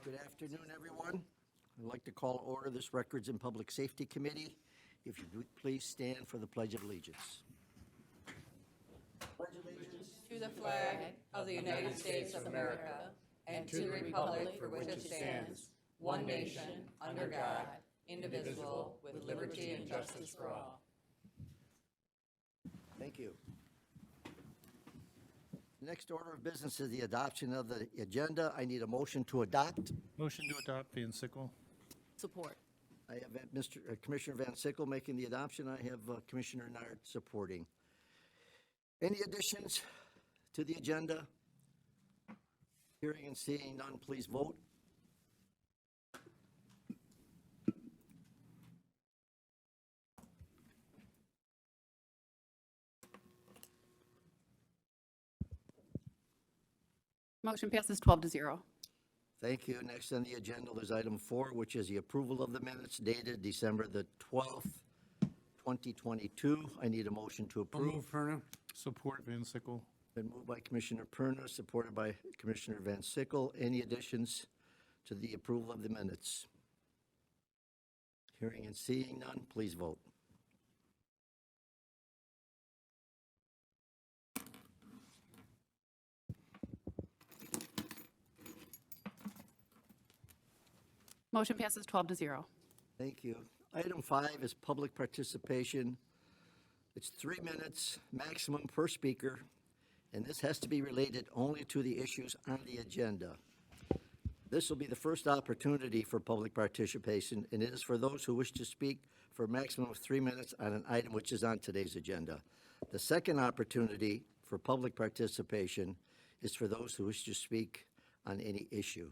Good afternoon, everyone. I'd like to call to order this Records and Public Safety Committee. If you would please stand for the Pledge of Allegiance. Pledge allegiance to the flag of the United States of America and to the republic for which it stands, one nation, under God, indivisible, with liberty and justice for all. Thank you. Next order of business is the adoption of the agenda. I need a motion to adopt. Motion to adopt Van Sickle. Support. I have Commissioner Van Sickle making the adoption. I have Commissioner Nard supporting. Any additions to the agenda? Hearing and seeing none, please vote. Motion passes 12-0. Thank you. Next on the agenda is item 4, which is the approval of the minutes dated December the 12th, 2022. I need a motion to approve. Perna. Support Van Sickle. Been moved by Commissioner Perna, supported by Commissioner Van Sickle. Any additions to the approval of the minutes? Hearing and seeing none, please vote. Motion passes 12-0. Thank you. Item 5 is public participation. It's 3 minutes maximum per speaker, and this has to be related only to the issues on the agenda. This will be the first opportunity for public participation, and it is for those who wish to speak for a maximum of 3 minutes on an item which is on today's agenda. The second opportunity for public participation is for those who wish to speak on any issue.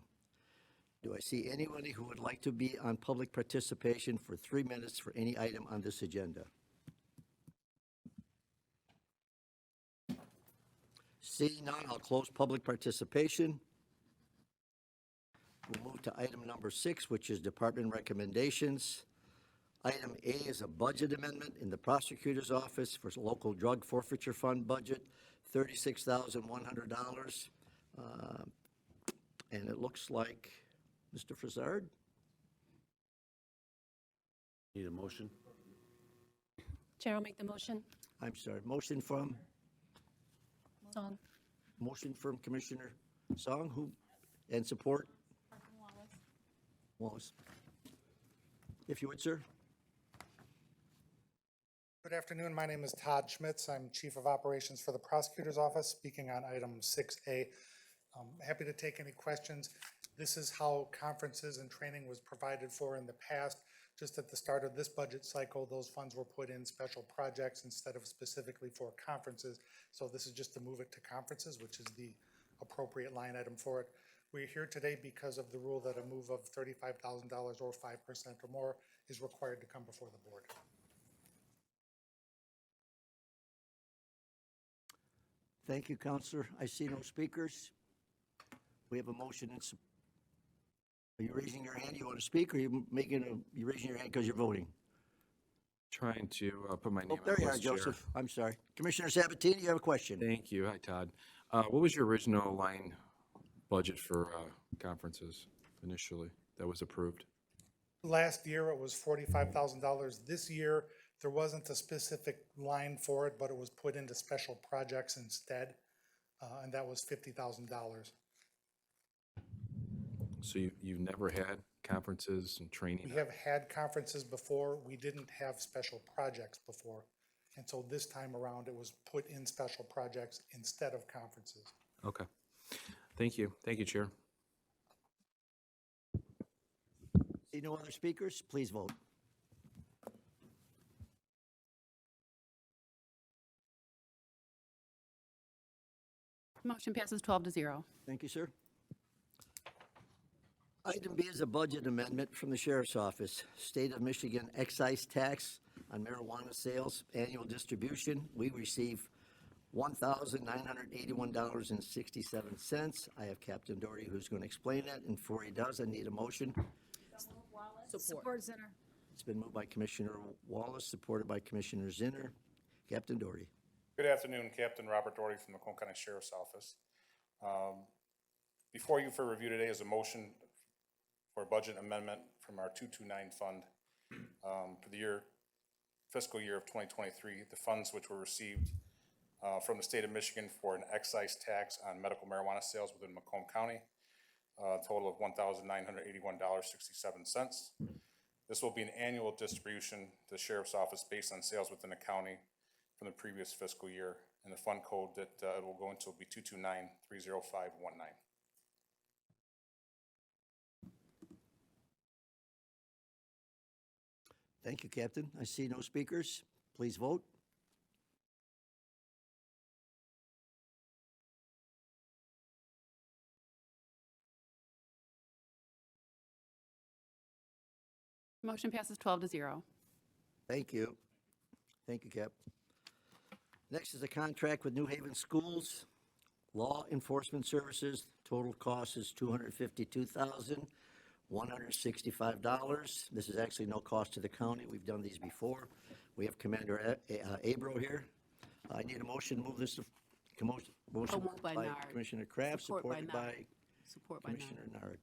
Do I see anybody who would like to be on public participation for 3 minutes for any item on this agenda? Seeing none, I'll close public participation. We'll move to item number 6, which is department recommendations. Item A is a budget amendment in the prosecutor's office for local drug forfeiture fund budget, $36,100. And it looks like Mr. Frazard? Need a motion? Chair will make the motion. I'm sorry, motion from Song. Commissioner Song, who, and support? Wallace. If you would, sir. Good afternoon. My name is Todd Schmitz. I'm Chief of Operations for the Prosecutor's Office, speaking on item 6A. Happy to take any questions. This is how conferences and training was provided for in the past. Just at the start of this budget cycle, those funds were put in special projects instead of specifically for conferences. So this is just to move it to conferences, which is the appropriate line item for it. We're here today because of the rule that a move of $35,000 or 5% or more is required to come before the board. Thank you, Counselor. I see no speakers. We have a motion in support. Are you raising your hand? You want to speak, or are you raising your hand because you're voting? Trying to put my name Oh, there on you the are, list, Chair. Joseph. I'm sorry. Commissioner Sabatini, you have a question? Thank you. Hi, Todd. What was your original line budget for conferences initially that was approved? Last year, it was $45,000. This year, there wasn't a specific line for it, but it was put into special projects instead, and that was $50,000. So you've never had conferences and training? We have had conferences before. We didn't have special projects before. And so this time around, it was put in special projects instead of conferences. Okay. Thank you. Thank you, Chair. See no other speakers? Please vote. Motion passes 12-0. Thank you, sir. Item B is a budget amendment from the Sheriff's Office. State of Michigan excise tax on marijuana sales, annual distribution. We receive $1,981.67. I have Captain Doherty who's going to explain that, and before he does, I need a motion. Support. Zinner. It's been moved by Commissioner Wallace, supported by Commissioner Zinner. Captain Doherty. Good afternoon, Captain Robert Doherty from the Macomb County Sheriff's Office. Before you for review today is a motion for a budget amendment from our 229 fund for the fiscal year of 2023. The funds which were received from the state of Michigan for an excise tax on medical marijuana sales within Macomb County, a total of $1,981.67. This will be an annual distribution to the sheriff's office based on sales within the county from the previous fiscal year, and the fund code that it will go into will be 229-30519. Thank you, Captain. I see no speakers. Please vote. Motion passes 12-0. Thank you. Thank you, Cap. Next is a contract with New Haven Schools, Law Enforcement Services. Total cost is $252,165. This is actually no cost to the county. We've done these before. We have Commander Abro here. I need a motion to move this to motion moved by Nard. Commissioner Kraft, Support by supported Nard. by Support by Nard. Commissioner Nard.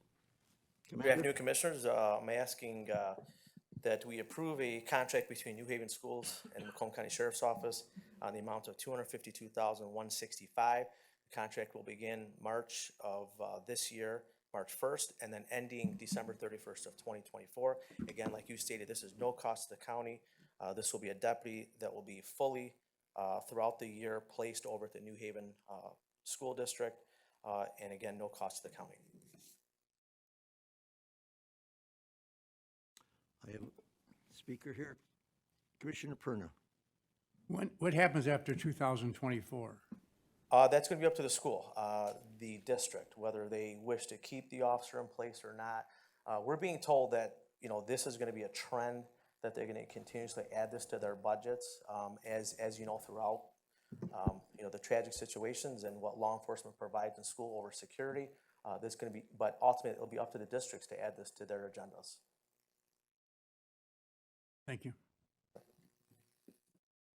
Good afternoon, Commissioners. I'm asking that we approve a contract between New Haven Schools and Macomb County Sheriff's Office on the amount of $252,165. The contract will begin March of this year, March 1st, and then ending December 31st of 2024. Again, like you stated, this is no cost to the county. This will be a deputy that will be fully throughout the year placed over at the New Haven School District, and again, no cost to the county. I have a speaker here. Commissioner Perna. What happens after 2024? That's going to be up to the school, the district, whether they wish to keep the officer in place or not. We're being told that, this is going to be a trend, that they're going to continuously add this to their budgets, as you know, throughout, the tragic situations and what law enforcement provides in school over security. This going to be, but ultimately it'll be up to the districts to add this to their agendas. Thank you.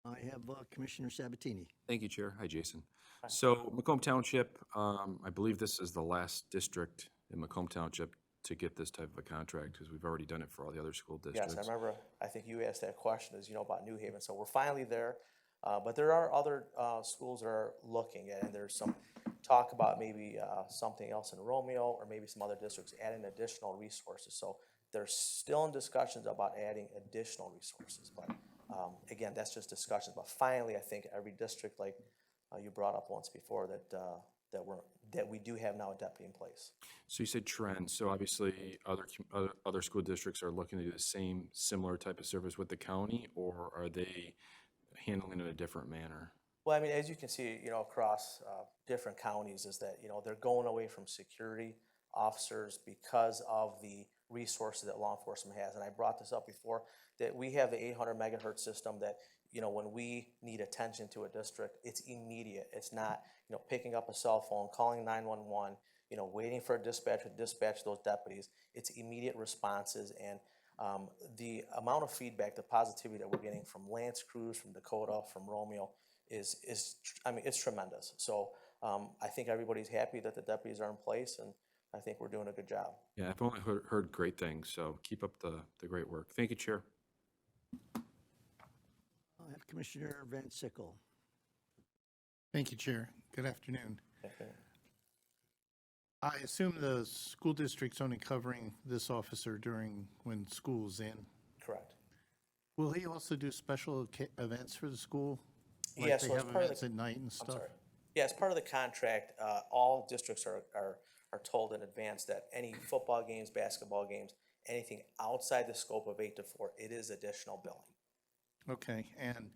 I have Commissioner Sabatini. Thank you, Chair. Hi, Jason. So Macomb Township, I believe this is the last district in Macomb Township to get this type of a contract, because we've already done it for all the other school districts. Yes, I remember, I think you asked that question, about New Haven. So we're finally there. But there are other schools that are looking at, and there's some talk about maybe something else in Romeo, or maybe some other districts adding additional resources. So they're still in discussions about adding additional resources. But again, that's just discussions. But finally, I think every district, like you brought up once before, that we do have now a deputy in place. So you said trend. So obviously, other school districts are looking to do the similar type of service with the county, or are they handling it in a different manner? Well, I mean, as you can see, across different counties, is that they're going away from security officers because of the resources that law enforcement has. And I brought this up before, that we have the 800 megahertz system that, when we need attention to a district, it's immediate. It's not, picking up a cell phone, calling 911, waiting for a dispatcher to dispatch those deputies. It's immediate responses, and the amount of feedback, the positivity that we're getting from Lance Cruz, from Dakota, from Romeo is it's tremendous. So I think everybody's happy that the deputies are in place, and I think we're doing a good job. Yeah, I've only heard great things, so keep up the great work. Thank you, Chair. I have Commissioner Van Sickle. Thank you, Chair. Good afternoon. I assume the school district's only covering this officer when school's in. Correct. Will he also do special events for the school? Yeah, Like so they as have part of events at night and stuff? sorry. Yeah, as part of the contract, all districts are told in advance that any football games, basketball games, anything outside the scope of 8 to 4, it is additional billing. Okay, and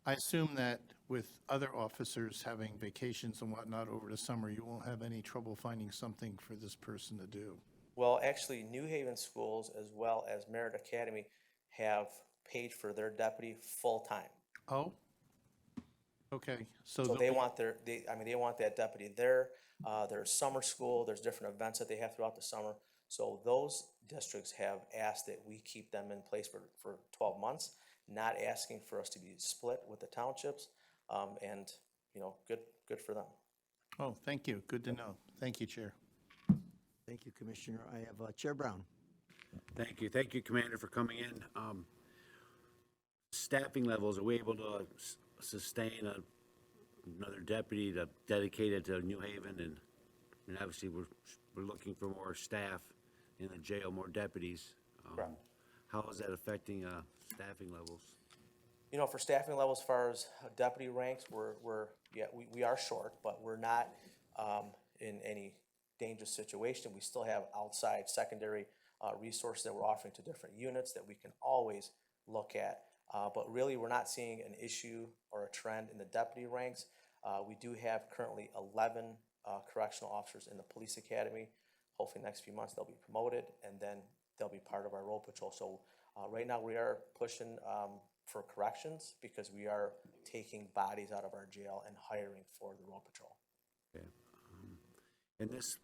I assume that with other officers having vacations and whatnot over the summer, you won't have any trouble finding something for this person to do. Well, actually, New Haven Schools as well as Merritt Academy have paid for their deputy full-time. Oh? Okay, So they'll they be- want they want that deputy there. There's summer school, there's different events that they have throughout the summer. So those districts have asked that we keep them in place for 12 months, not asking for us to be split with the townships, and, good for them. Oh, thank you. Good to know. Thank you, Chair. Thank you, Commissioner. I have Chair Brown. Thank you, Commander, for coming in. Staffing levels, are we able to sustain another deputy dedicated to New Haven? And obviously, we're looking for more staff in the jail, more deputies. Correct. How is that affecting staffing levels? You know, for staffing levels, as far as deputy ranks, we are short, but we're not in any dangerous situation. We still have outside secondary resources that we're offering to different units that we can always look at. But really, we're not seeing an issue or a trend in the deputy ranks. We do have currently 11 correctional officers in the police academy. Hopefully, next few months they'll be promoted, and then they'll be part of our road patrol. So right now, we are pushing for corrections because we are taking bodies out of our jail and hiring for the road patrol. Okay. And this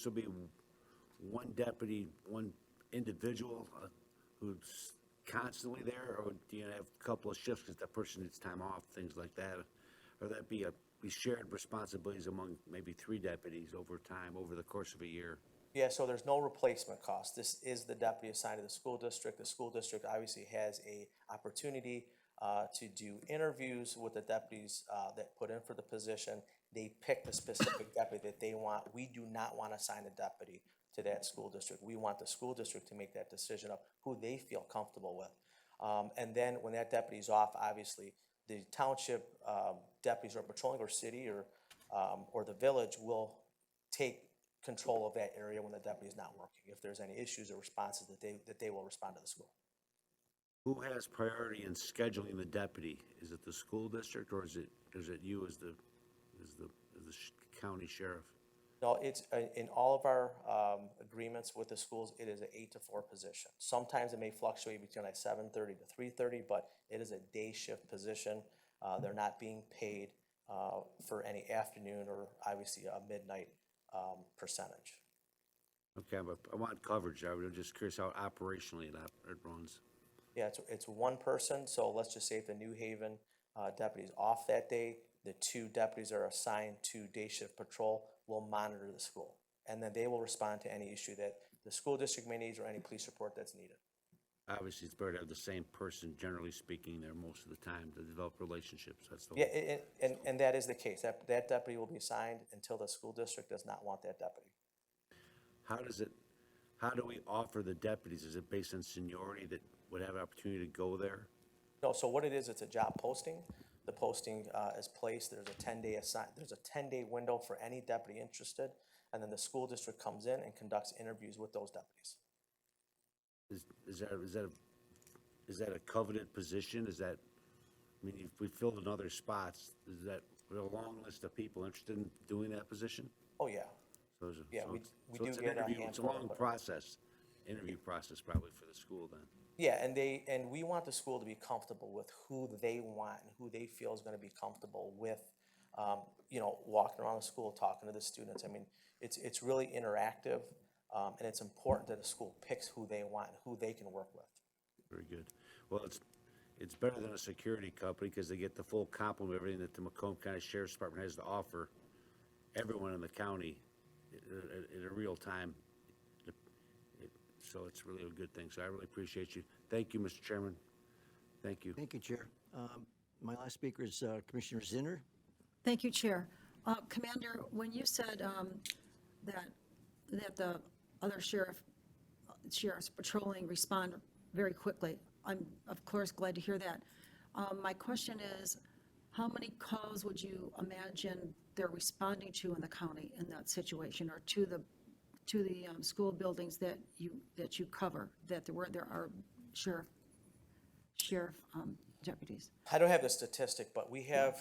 will be one deputy, one individual who's constantly there, or do you have a couple of shifts because that person needs time off, things like that? Or that be shared responsibilities among maybe 3 deputies over time, over the course of a year? Yeah, so there's no replacement cost. This is the deputy assigned to the school district. The school district obviously has a opportunity to do interviews with the deputies that put in for the position. They pick the specific deputy that they want. We do not want to assign a deputy to that school district. We want the school district to make that decision of who they feel comfortable with. And then when that deputy's off, obviously, the township deputies who are patrolling our city or the village will take control of that area when the deputy is not working. If there's any issues or responses, that they will respond to the school. Who has priority in scheduling the deputy? Is it the school district, or is it you as the county sheriff? No, it's in all of our agreements with the schools, it is an 8 to 4 position. Sometimes it may fluctuate between like 7:30 to 3:30, but it is a day shift position. They're not being paid for any afternoon or obviously a midnight percentage. Okay, but I want coverage. I was just curious how operationally it runs. Yeah, it's one person, so let's just say if the New Haven deputy's off that day, the 2 deputies are assigned to day shift patrol will monitor the school. And then they will respond to any issue that the school district may need or any police report that's needed. Obviously, it's better to have the same person, generally speaking, there most of the time to develop relationships. That's the Yeah, and that is the case. That deputy will be assigned until the school district does not want that deputy. How do we offer the deputies? Is it based on seniority that would have an opportunity to go there? No, so what it is, it's a job posting. The posting is placed, there's a 10-day window for any deputy interested, and then the school district comes in and conducts interviews with those deputies. Is that a coveted position? If we filled in other spots, is that a long list of people interested in doing that position? Oh, yeah. So We it's do an get a interview. It's a handful. long process, interview process probably for the school then. Yeah, and we want the school to be comfortable with who they want and who they feel is going to be comfortable with, walking around the school, talking to the students. I mean, it's really interactive, and it's important that the school picks who they want and who they can work with. Very good. Well, it's better than a security company because they get the full complement of everything that the Macomb County Sheriff's Department has to offer everyone in the county in a real time. So it's really a good thing. So I really appreciate you. Thank you, Mr. Chairman. Thank you. Thank you, Chair. My last speaker is Commissioner Zinner. Thank you, Chair. Commander, when you said that the other sheriffs patrolling respond very quickly, I'm of course glad to hear that. My question is, how many calls would you imagine they're responding to in the county in that situation, or to the school buildings that you cover, that there are sheriff deputies? I don't have the statistic, but we have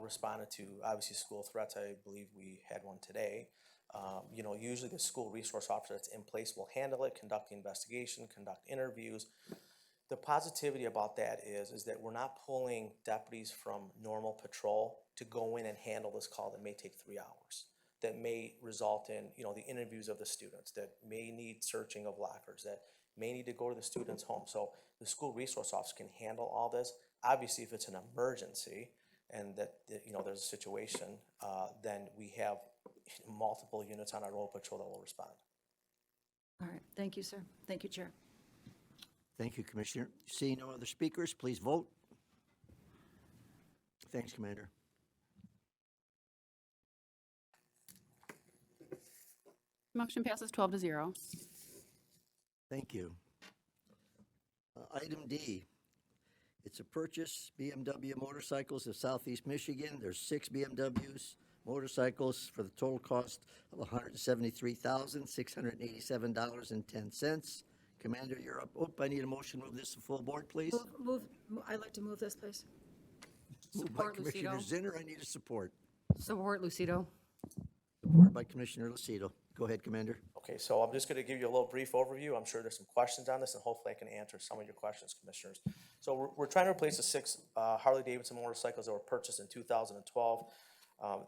responded to, obviously, school threats. I believe we had one today. Usually the school resource officer that's in place will handle it, conduct the investigation, conduct interviews. The positivity about that is that we're not pulling deputies from normal patrol to go in and handle this call that may take 3 hours, that may result in, the interviews of the students, that may need searching of lockers, that may need to go to the student's home. So the school resource officer can handle all this. Obviously, if it's an emergency and that there's a situation, then we have multiple units on our road patrol that will respond. All right, thank you, sir. Thank you, Chair. Thank you, Commissioner. Seeing no other speakers, please vote. Thanks, Commander. Motion passes 12-0. Thank you. Item D, it's a purchase BMW motorcycles of Southeast Michigan. There's 6 BMWs motorcycles for the total cost of $173,687.10. Commander, you're up. Oh, I need a motion to move this to full board, please. I'd like to move this, please. Moved by Support, Commissioner Lucido. Zinner. I need a support. Support, Lucido. Support by Commissioner Lucido. Go ahead, Commander. Okay, so I'm just gonna give you a little brief overview. I'm sure there's some questions on this, and hopefully I can answer some of your questions, Commissioners. So we're trying to replace the 6 Harley-Davidson motorcycles that were purchased in 2012.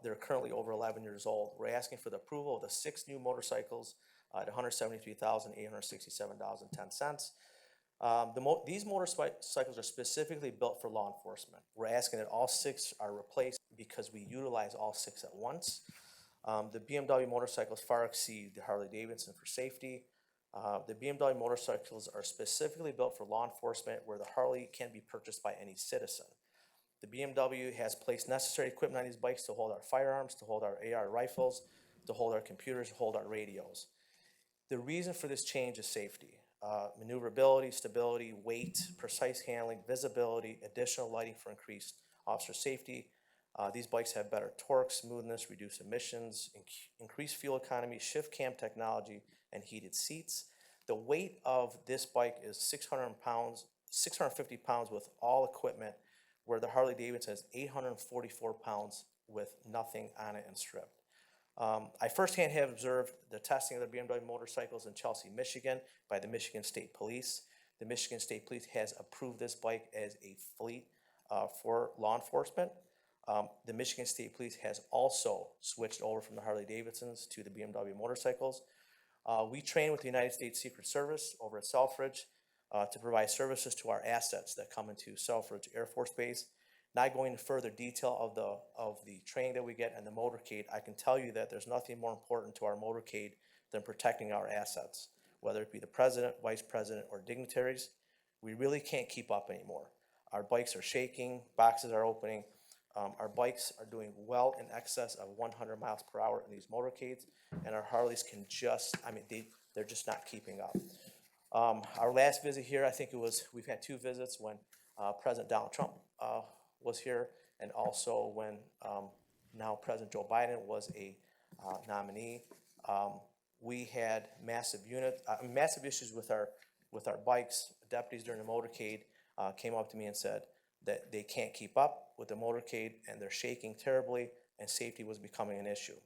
They're currently over 11 years old. We're asking for the approval of the 6 new motorcycles at $173,867.10. These motorcycles are specifically built for law enforcement. We're asking that all 6 are replaced because we utilize all 6 at once. The BMW motorcycles far exceed the Harley-Davidson for safety. The BMW motorcycles are specifically built for law enforcement, where the Harley can be purchased by any citizen. The BMW has placed necessary equipment on these bikes to hold our firearms, to hold our AR rifles, to hold our computers, to hold our radios. The reason for this change is safety. Maneuverability, stability, weight, precise handling, visibility, additional lighting for increased officer safety. These bikes have better torque, smoothness, reduced emissions, increased fuel economy, shift cam technology, and heated seats. The weight of this bike is 650 pounds with all equipment, where the Harley-Davidson is 844 pounds with nothing on it and stripped. I firsthand have observed the testing of the BMW motorcycles in Chelsea, Michigan by the Michigan State Police. The Michigan State Police has approved this bike as a fleet for law enforcement. The Michigan State Police has also switched over from the Harley-Davidsons to the BMW motorcycles. We train with the United States Secret Service over at Selfridge to provide services to our assets that come into Selfridge Air Force Base. Not going into further detail of the training that we get and the motorcade, I can tell you that there's nothing more important to our motorcade than protecting our assets, whether it be the president, vice president, or dignitaries. We really can't keep up anymore. Our bikes are shaking, boxes are opening. Our bikes are doing well in excess of 100 miles per hour in these motorcades, and our Harleys can just, they're just not keeping up. Our last visit here, I think we've had 2 visits when President Donald Trump was here, and also when now President Joe Biden was a nominee. We had massive issues with our bikes. Deputies during the motorcade came up to me and said that they can't keep up with the motorcade and they're shaking terribly, and safety was becoming an issue.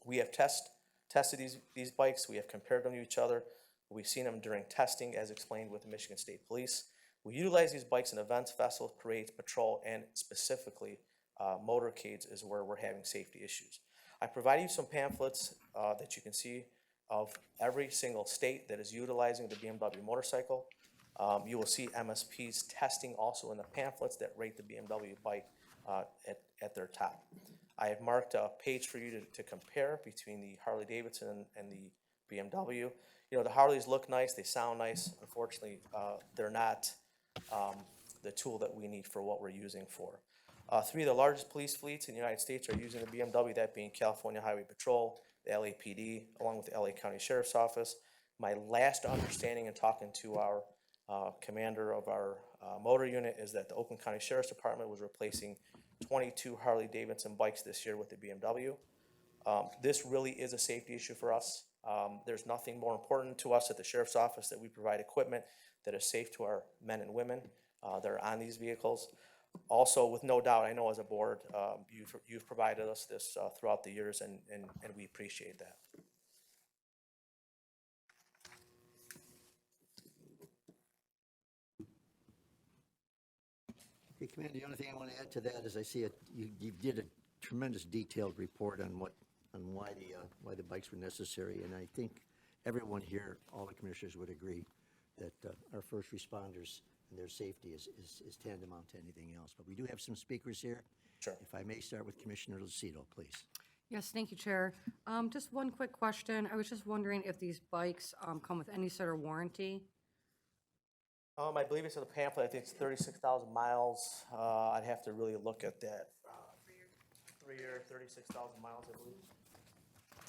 We have tested these bikes. We have compared them to each other. We've seen them during testing, as explained with the Michigan State Police. We utilize these bikes in events, festivals, parades, patrol, and specifically motorcades is where we're having safety issues. I provided you some pamphlets that you can see of every single state that is utilizing the BMW motorcycle. You will see MSP's testing also in the pamphlets that rate the BMW bike at their top. I have marked a page for you to compare between the Harley-Davidson and the BMW. You know, the Harleys look nice, they sound nice. Unfortunately, they're not the tool that we need for what we're using for. 3 of the largest police fleets in the United States are using the BMW, that being California Highway Patrol, the LAPD, along with the LA County Sheriff's Office. My last understanding in talking to our commander of our motor unit is that the Oakland County Sheriff's Department was replacing 22 Harley-Davidson bikes this year with the BMW. This really is a safety issue for us. There's nothing more important to us at the Sheriff's Office that we provide equipment that is safe to our men and women that are on these vehicles. Also, with no doubt, I know as a board, you've provided us this throughout the years, and we appreciate that. Okay, Commander, the only thing I want to add to that is I see you did a tremendous detailed report on why the bikes were necessary, and I think everyone here, all the commissioners would agree that our first responders and their safety is tantamount to anything else. But we do have some speakers here. Sure. If I may start with Commissioner Lucido, please. Yes, thank you, Chair. Just one quick question. I was just wondering if these bikes come with any sort of warranty? I believe it's in the pamphlet, I think it's 36,000 miles. I'd have to really look at that. 3-year, 36,000 miles, I believe.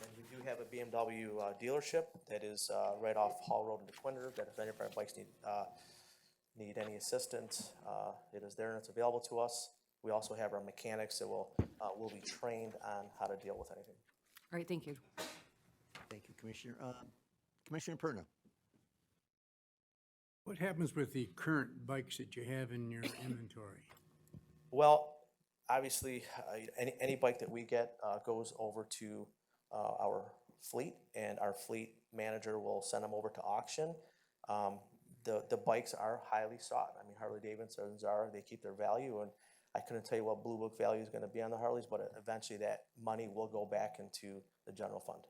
And we do have a BMW dealership that is right off Hall Road in DeQuinder, that if any of our bikes need any assistance, it is there and it's available to us. We also have our mechanics that will be trained on how to deal with anything. All right, thank you. Thank you, Commissioner. Commissioner Perna? What happens with the current bikes that you have in your inventory? Well, obviously, any bike that we get goes over to our fleet, and our fleet manager will send them over to auction. The bikes are highly sought. I mean, Harley Davidsons they keep their value, and I couldn't tell you what Blue Book value is going to be on the Harleys, but eventually that money will go back into the general fund.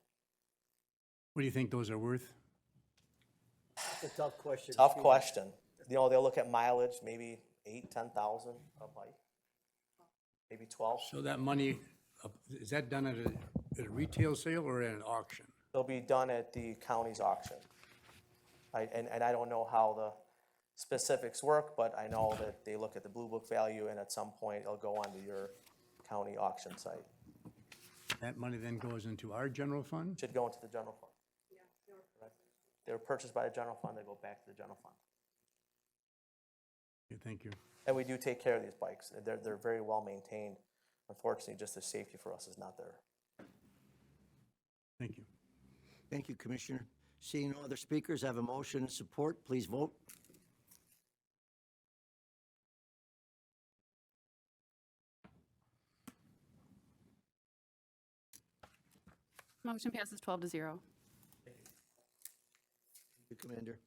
What do you think those are worth? That's a tough question. Tough question. You know, they'll look at mileage, maybe 8,000, 10,000 a bike, maybe 12. So that money, is that done at a retail sale or at an auction? They'll be done at the county's auction. And I don't know how the specifics work, but I know that they look at the Blue Book value, and at some point it'll go onto your county auction site. That money then goes into our general fund? Should go into the general fund. Correct. They were purchased by the general fund, they go back to the general fund. Okay, thank you. And we do take care of these bikes. They're very well maintained. Unfortunately, just the safety for us is not there. Thank you. Thank you, Commissioner. Seeing no other speakers, I have a motion and support. Please vote. Motion passes 12-0. Thank you, Commander.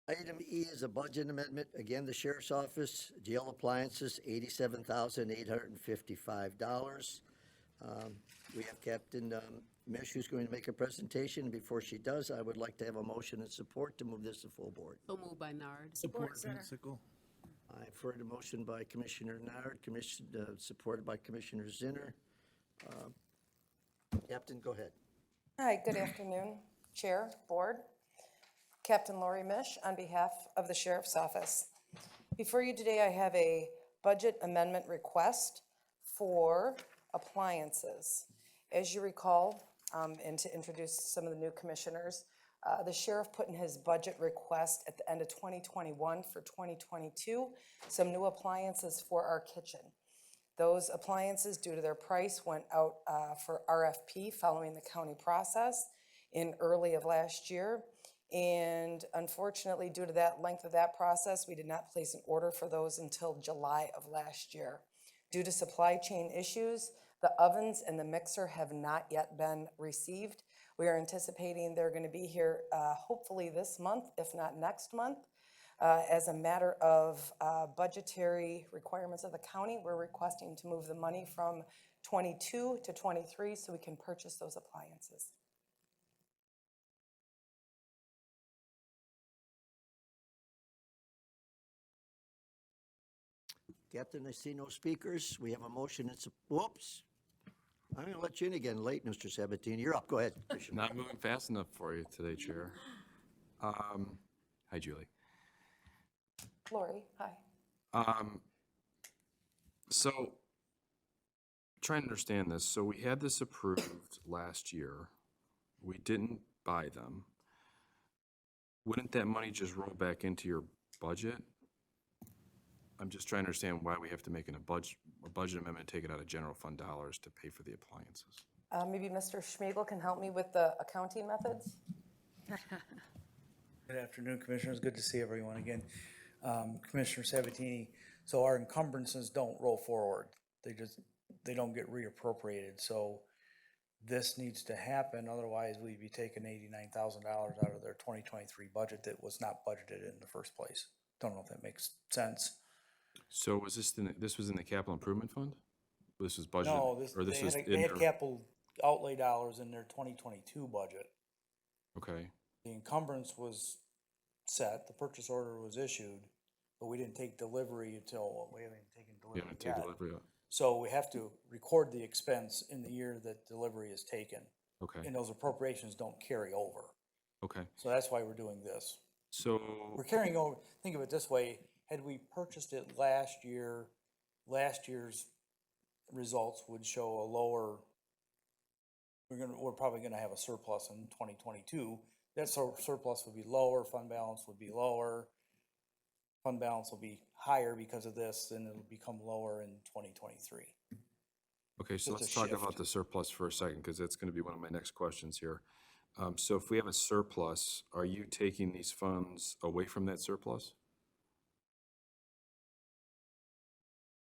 Item E is a budget amendment. Again, the Sheriff's Office, jail appliances, $87,855. We have Captain Mish who's going to make a presentation. Before she does, I would like to have a motion and support to move this to full board. So moved by Nard. Support, Center. I've heard a motion by Commissioner Nard, supported by Commissioner Zinner. Captain, go ahead. Hi, good afternoon, Chair, Board. Captain Lori Mish on behalf of the Sheriff's Office. Before you today, I have a budget amendment request for appliances. As you recall, and to introduce some of the new commissioners, the sheriff put in his budget request at the end of 2021 for 2022, some new appliances for our kitchen. Those appliances, due to their price, went out for RFP following the county process in early of last year. And unfortunately, due to that length of that process, we did not place an order for those until July of last year. Due to supply chain issues, the ovens and the mixer have not yet been received. We are anticipating they're going to be here hopefully this month, if not next month. As a matter of budgetary requirements of the county, we're requesting to move the money from 22 to 23 so we can purchase those appliances. Captain, I see no speakers. We have a motion and whoops. I'm going to let you in again late, Mr. Sabatini. You're up. Go ahead. Not moving fast enough for you today, Chair. Hi, Julie. Lori, hi. So, trying to understand this. So we had this approved last year. We didn't buy them. Wouldn't that money just roll back into your budget? I'm just trying to understand why we have to make a budget amendment and take it out of general fund dollars to pay for the appliances. Maybe Mr. Schmiegel can help me with the accounting methods? Good afternoon, Commissioners. Good to see everyone again. Commissioner Sabatini, so our encumbrances don't roll forward. They don't get reappropriated. So this needs to happen. Otherwise, we'd be taking $89,000 out of their 2023 budget that was not budgeted in the first place. Don't know if that makes sense. So was this was in the capital improvement fund? This was budgeted? No, they had capital outlay dollars in their 2022 budget. Okay. The encumbrance was set, the purchase order was issued, but we didn't take delivery until, we haven't taken delivery Yeah, yet. take delivery. So we have to record the expense in the year that delivery is taken. Okay, And those appropriations don't carry over. okay. So that's why we're doing this. So, We're carrying over, think of it this way, had we purchased it last year, last year's results would show a lower, we're probably gonna have a surplus in 2022. That surplus would be lower, fund balance would be lower. Fund balance will be higher because of this, and it'll become lower in 2023. okay, so Just a let's talk about shift. the surplus for a second, because that's gonna be one of my next questions here. So if we have a surplus, are you taking these funds away from that surplus?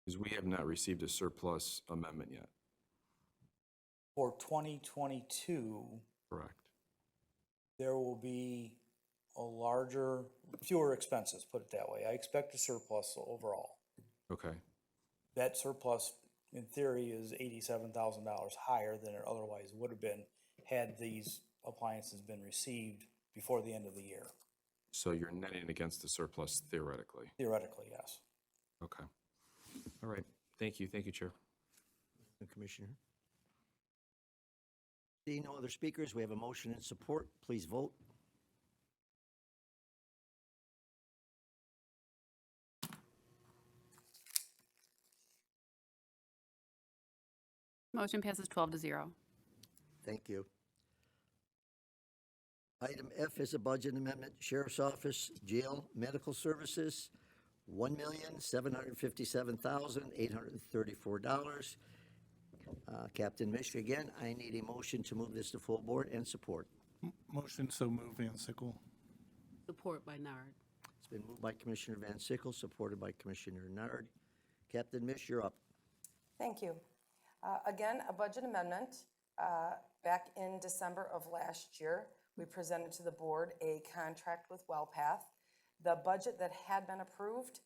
Because we have not received a surplus amendment yet, For 2022, correct? there will be a larger, fewer expenses, put it that way. I expect a surplus overall. Okay, That surplus, in theory, is $87,000 higher than it otherwise would have been had these appliances been received before the end of the year. so you're netting against the surplus theoretically. Theoretically, yes. Okay. All right, thank you, Chair. Commissioner. Seeing no other speakers, we have a motion in support. Please vote. Motion passes 12-0. Thank you. Item F is a budget amendment, Sheriff's Office, Jail, Medical Services, $1,757,834. Captain Mish, again, I need a motion to move this to full board and support. Motion so move, Van Sickle. Support by Nard. It's been moved by Commissioner Van Sickle, supported by Commissioner Nard. Captain Mish, you're up. Thank you. Again, a budget amendment. Back in December of last year, we presented to the board a contract with WellPath. The budget that had been approved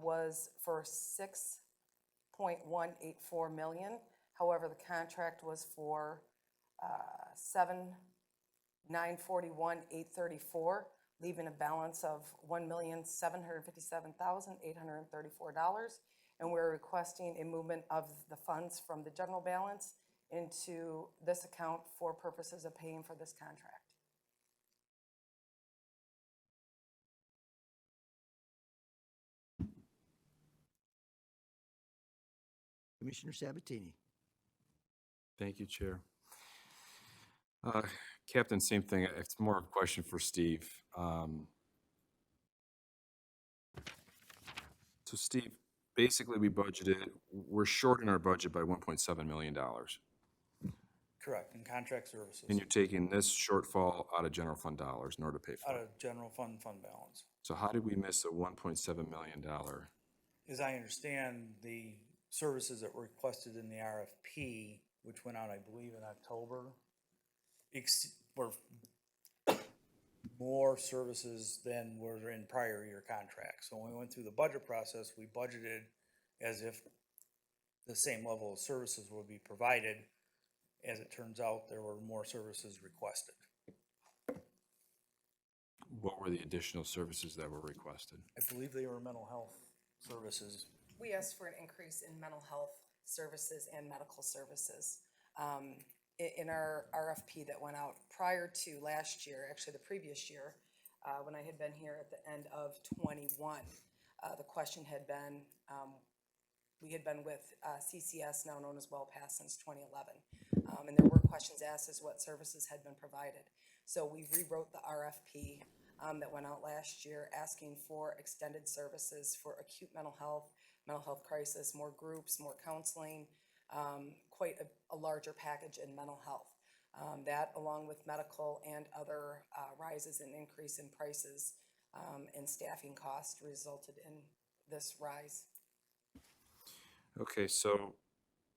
was for $6.184 million. However, the contract was for $7,941,834, leaving a balance of $1,757,834. And we're requesting a movement of the funds from the general balance into this account for purposes of paying for this contract. Commissioner Sabatini. Thank you, Chair. Captain, same thing. It's more of a question for Steve. So Steve, basically we're short in our budget by $1.7 million. Correct, in contract services. And you're taking this shortfall out of general fund dollars in order to pay for Out it. of general fund balance. So how did we miss a $1.7 million? As I understand, the services that were requested in the RFP, which went out, I believe, in October, were more services than were in prior year contracts. So when we went through the budget process, we budgeted as if the same level of services would be provided. As it turns out, there were more services requested. What were the additional services that were requested? I believe they were mental health services. We asked for an increase in mental health services and medical services. In our RFP that went out prior to last year, actually the previous year, when I had been here at the end of '21, the question had been, we had been with CCS, now known as WellPath, since 2011. And there were questions asked as what services had been provided. So we rewrote the RFP that went out last year, asking for extended services for acute mental health crisis, more groups, more counseling, quite a larger package in mental health. That, along with medical and other rises and increase in prices and staffing costs, resulted in this rise. Okay, so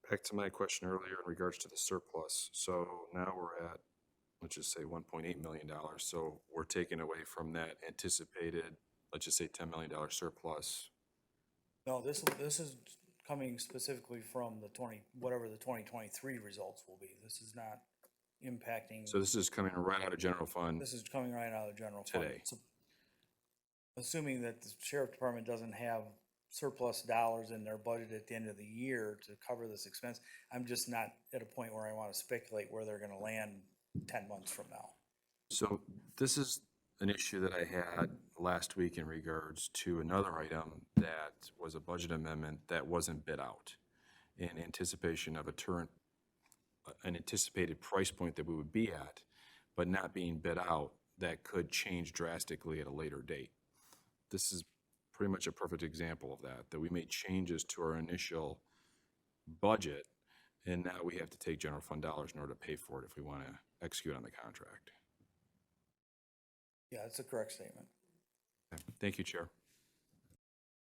back to my question earlier in regards to the surplus. So now we're at, let's just say $1.8 million. So we're taking away from that anticipated, let's just say $10 million surplus. No, this is coming specifically from whatever the 2023 results will be. This is not impacting. So this is coming right out of general fund. This is coming right out of the general fund. Today. So, assuming that the sheriff department doesn't have surplus dollars in their budget at the end of the year to cover this expense. I'm just not at a point where I want to speculate where they're gonna land 10 months from now. So this is an issue that I had last week in regards to another item that was a budget amendment that wasn't bid out in anticipation of an anticipated price point that we would be at, but not being bid out, that could change drastically at a later date. This is pretty much a perfect example of that we made changes to our initial budget, and now we have to take general fund dollars in order to pay for it if we want to execute on the contract. Yeah, that's a correct statement. Okay. Thank you, Chair.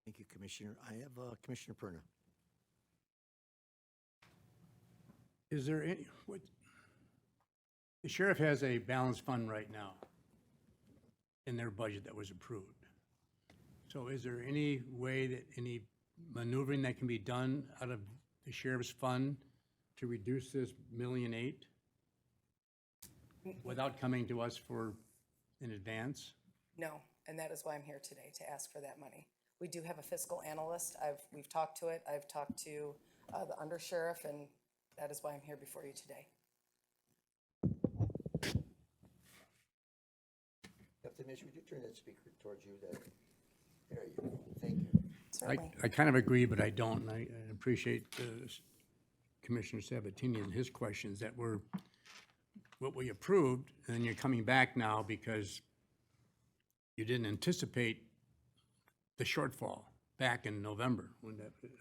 Thank you, Commissioner. I have Commissioner Perna. Is there any, the sheriff has a balanced fund right now in their budget that was approved. So is there any way that any maneuvering that can be done out of the sheriff's fund to reduce this $1.8 million without coming to us in advance? No, and that is why I'm here today, to ask for that money. We do have a fiscal analyst. We've talked to it. I've talked to the undersheriff, and that is why I'm here before you today. Captain Mish, would you turn that speaker towards you? There you go. Thank you. Certainly. I kind of agree, but I don't, and I appreciate Commissioner Sabatini and his questions that were what we approved, and then you're coming back now because you didn't anticipate the shortfall back in November,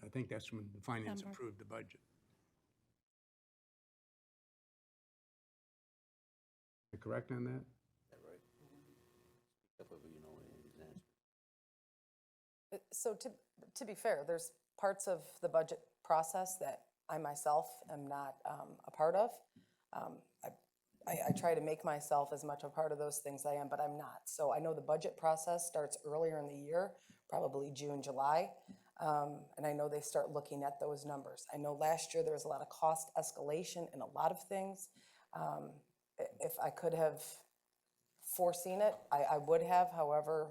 I think that's when the finance approved the budget. Am I correct on that? So to be fair, there's parts of the budget process that I myself am not a part of. I try to make myself as much a part of those things I am, but I'm not. So I know the budget process starts earlier in the year, probably June, July. And I know they start looking at those numbers. I know last year there was a lot of cost escalation in a lot of things. If I could have foreseen it, I would have. However,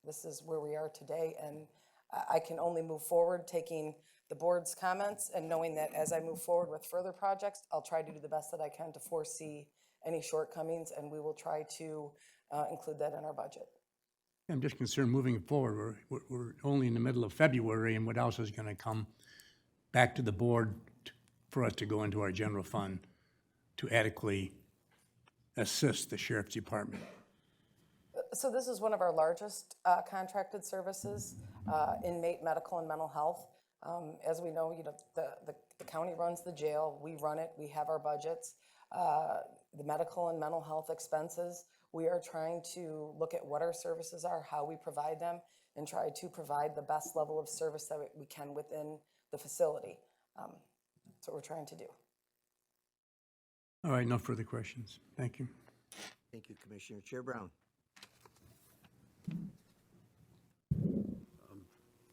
this is where we are today, and I can only move forward taking the board's comments and knowing that as I move forward with further projects, I'll try to do the best that I can to foresee any shortcomings, and we will try to include that in our budget. I'm just concerned moving forward, we're only in the middle of February, and what else is going to come back to the board for us to go into our general fund to adequately assist the sheriff's department? So this is one of our largest contracted services, inmate medical and mental health. As we know, the county runs the jail, we run it, we have our budgets. The medical and mental health expenses, we are trying to look at what our services are, how we provide them, and try to provide the best level of service that we can within the facility. That's what we're trying to do. All right, no further questions. Thank you. Thank you, Commissioner. Chair Brown.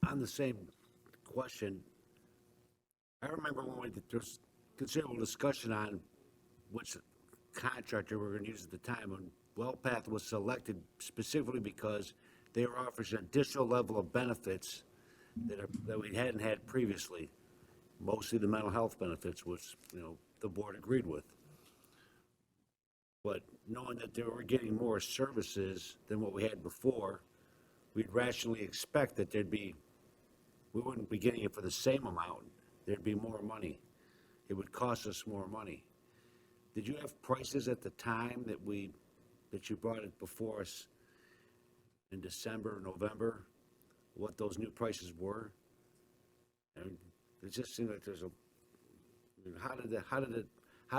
On the same question, I remember when there was considerable discussion on which contractor we were going to use at the time, and WellPath was selected specifically because they were offering an additional level of benefits that we hadn't had previously, mostly the mental health benefits, which the board agreed with. But knowing that they were getting more services than what we had before, we'd rationally expect that we wouldn't be getting it for the same amount. There'd be more money. It would cost us more money. Did you have prices at the time that you brought it before us in December, November, what those new prices were? And it just seemed like how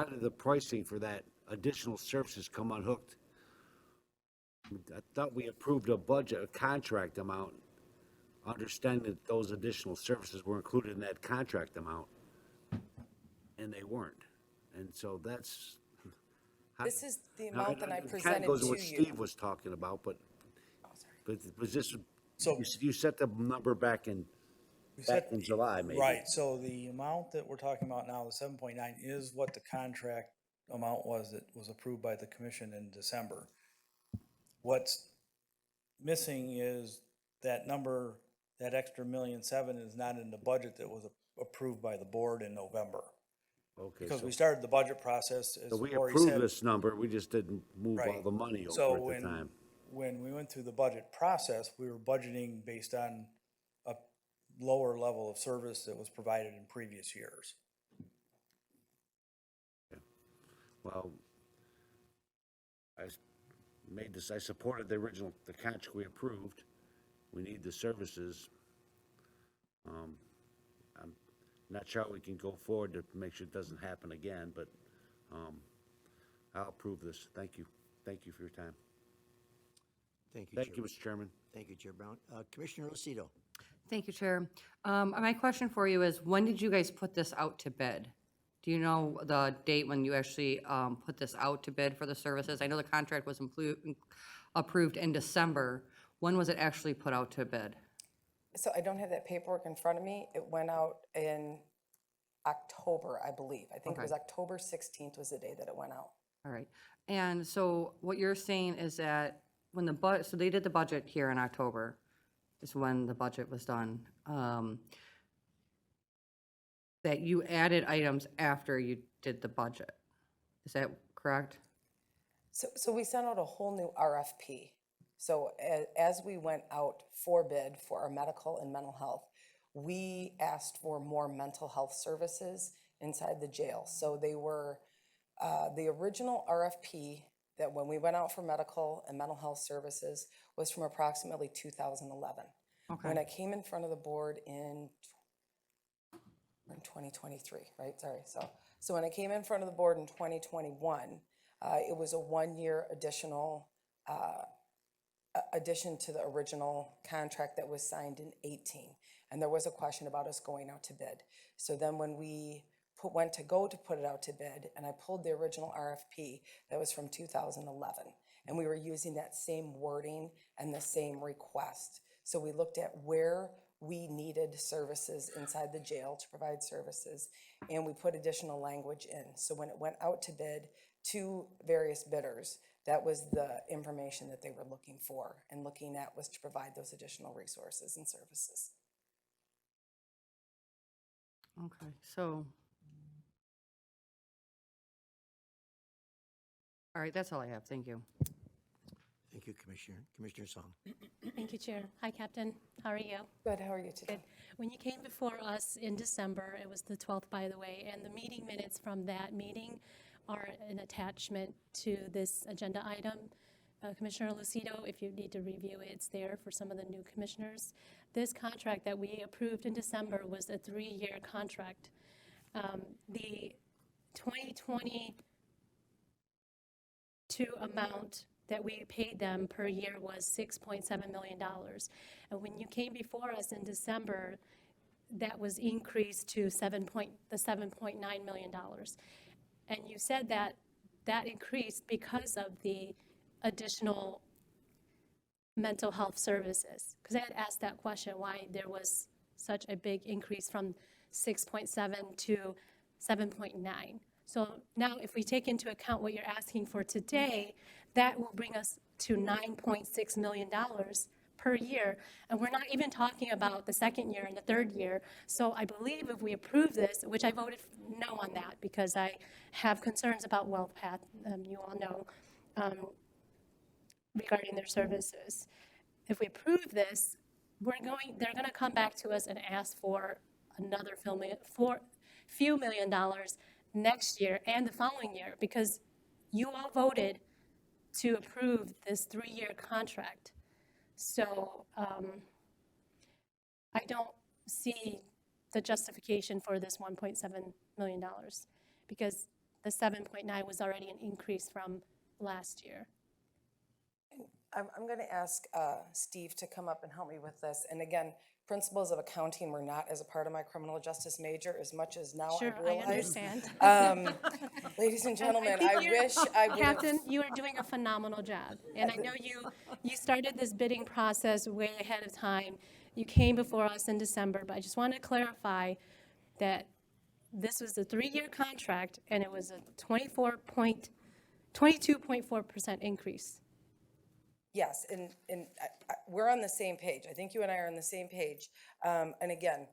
did the pricing for that additional services come unhooked? I thought we approved a contract amount, understanding that those additional services were included in that contract amount, and they weren't. And so that's. This is the amount that I It presented kind of goes to to what you. Steve was talking about, but was this, So- you set the number back in July, maybe? Right, so the amount that we're talking about now, the 7.9, is what the contract amount was that was approved by the commission in December. What's missing is that number that extra 1.7 million is not in the budget that was approved by the board in November. Okay, Because so, we started the budget process, as so we Lori approved said. this number, we just didn't move all Right. the money So over at the time. when we went through the budget process, we were budgeting based on a lower level of service that was provided in previous years. Well, I supported the original, the contract we approved. We need the services. I'm not sure how we can go forward to make sure it doesn't happen again, but, I'll approve this. Thank you. Thank you for your time. Thank you, Thank Chair. you, Mr. Chairman. Thank you, Chair Brown. Commissioner Lucido. Thank you, Chair. My question for you is, when did you guys put this out to bid? Do you know the date when you actually put this out to bid for the services? I know the contract was approved in December. When was it actually put out to bid? So I don't have that paperwork in front of me. It went out in October, I believe. I think it was October 16th was the day that it went out. All right. And so what you're saying is that when so they did the budget here in October, is when the budget was done, that you added items after you did the budget. Is that correct? So we sent out a whole new RFP. So as we went out for bid for our medical and mental health, we asked for more mental health services inside the jail. So they were, the original RFP that when we went out for medical and mental health services was from approximately 2011. Okay. When I came in front of the board in 2023, right? Sorry. So when I came in front of the board in 2021, it was a 1-year additional addition to the original contract that was signed in 18. And there was a question about us going out to bid. So then when we went to put it out to bid, and I pulled the original RFP that was from 2011, and we were using that same wording and the same request. So we looked at where we needed services inside the jail to provide services, and we put additional language in. So when it went out to bid to various bidders, that was the information that they were looking for and looking at was to provide those additional resources and services. Okay, so. All right, that's all I have. Thank you. Thank you, Commissioner. Commissioner Song. Thank you, Chair. Hi, Captain. How are you? Good, how are you today? Good. When you came before us in December, it was the 12th, by the way, and the meeting minutes from that meeting are an attachment to this agenda item. Commissioner Lucido, if you need to review it, it's there for some of the new commissioners. This contract that we approved in December was a 3-year contract. The 2022 amount that we paid them per year was $6.7 million. And when you came before us in December, that was increased to $7.9 million. And you said that that increased because of the additional mental health services. Because I had asked that question, why there was such a big increase from 6.7 to 7.9. So now if we take into account what you're asking for today, that will bring us to $9.6 million per year. And we're not even talking about the second year and the third year. So I believe if we approve this, which I voted no on that because I have concerns about WellPath, you all know, regarding their services. If we approve this, they're going to come back to us and ask for another few million dollars next year and the following year because you all voted to approve this 3-year contract. So I don't see the justification for this $1.7 million because the 7.9 was already an increase from last year. I'm going to ask Steve to come up and help me with this. And again, principles of accounting were not as a part of my criminal justice major as much as now Sure, I realize. understand. Ladies and gentlemen, think I wish I would have. Captain, you are doing a phenomenal job. And I know you started this bidding process way ahead of time. You came before us in December, but I just want to clarify that this was a 3-year contract and it was a 22.4% increase. Yes, and we're on the same page. I think you and I are on the same page. And again,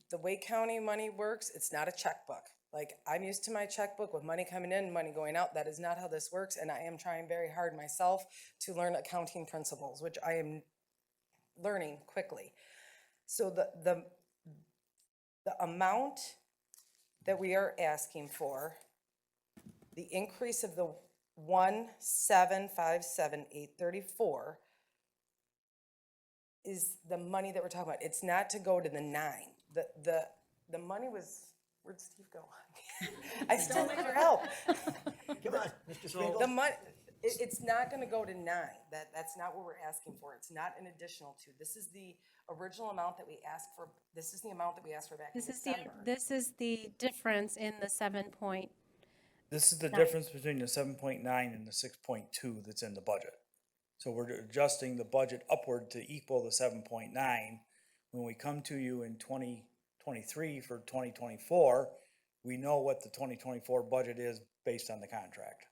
the way county money works, it's not a checkbook. Like, I'm used to my checkbook with money coming in, money going out. That is not how this works, and I am trying very hard myself to learn accounting principles, which I am learning quickly. So the amount that we are asking for, the increase of the 1,757,834 is the money that we're talking about. It's not to go to the 9. The money was, where'd Steve go? I still need your help. Come on, Mr. Spiegel. The money, it's not gonna go to 9. That's not what we're asking for. It's not an additional 2. This is the original amount that we asked for. This is the amount that we asked for back in December. This is the difference in the 7 point. This is the difference between the 7.9 and the 6.2 that's in the budget. So we're adjusting the budget upward to equal the 7.9. When we come to you in 2023 for 2024, we know what the 2024 budget is based on the contract.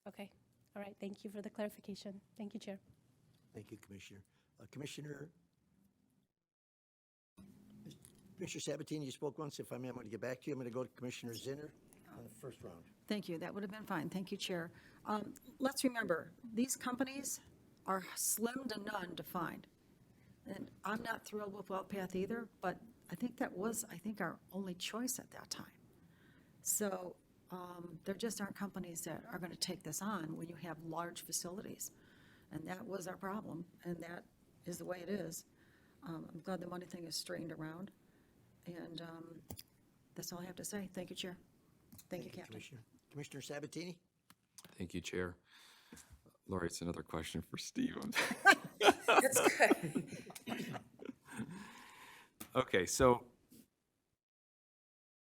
Okay, all right, thank you for the clarification. Thank you, Chair. Thank you, Commissioner. Commissioner Sabatini, you spoke once. If I may, I'm going to get back to you. I'm going to go to Commissioner Zinner on the first round. Thank you. That would have been fine. Thank you, Chair. Let's remember, these companies are slim to none to find. And I'm not thrilled with WellPath either, but I think that was, our only choice at that time. So there just aren't companies that are going to take this on when you have large facilities. And that was our problem, and that is the way it is. I'm glad the money thing is straightened around. And that's all I have to say. Thank you, Chair. Thank you, Captain. Commissioner Sabatini? Thank you, Chair. Lori, it's another question for Steve. It's good. Okay, so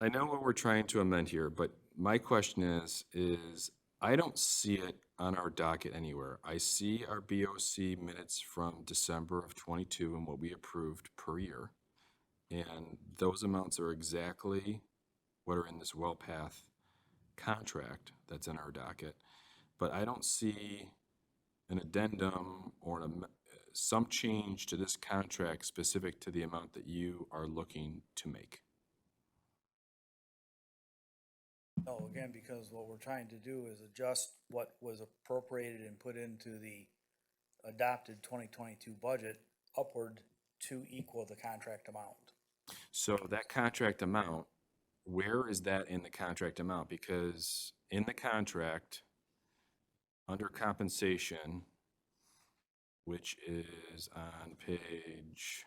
I know what we're trying to amend here, but my question is I don't see it on our docket anywhere. I see our BOC minutes from December of 22 and what we approved per year. And those amounts are exactly what are in this WellPath contract that's in our docket. But I don't see an addendum or some change to this contract specific to the amount that you are looking to make. No, again, because what we're trying to do is adjust what was appropriated and put into the adopted 2022 budget upward to equal the contract amount. So that contract amount, where is that in the contract amount? Because in the contract, under compensation, which is on page,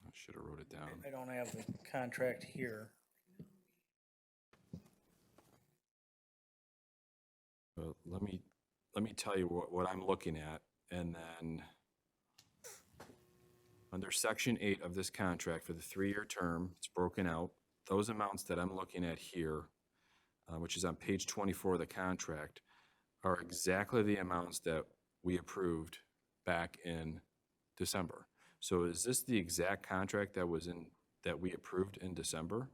I should have wrote it down. I don't have the contract here. But let me tell you what I'm looking at, and then under Section 8 of this contract for the 3-year term, it's broken out. Those amounts that I'm looking at here, which is on page 24 of the contract, are exactly the amounts that we approved back in December. So is this the exact contract that we approved in December?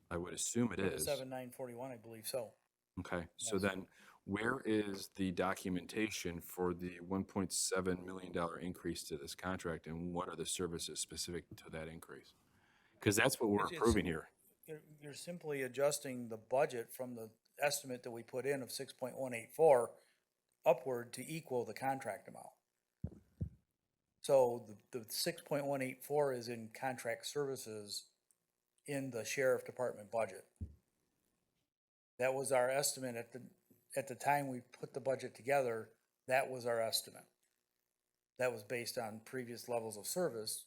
I would assume it is. 7,941, I believe so. Okay, so then where is the documentation for the $1.7 million increase to this contract, and what are the services specific to that increase? Because that's what we're approving here. You're simply adjusting the budget from the estimate that we put in of 6.184 upward to equal the contract amount. So the 6.184 is in contract services in the sheriff department budget. That was our estimate at the time we put the budget together. That was our estimate. That was based on previous levels of service,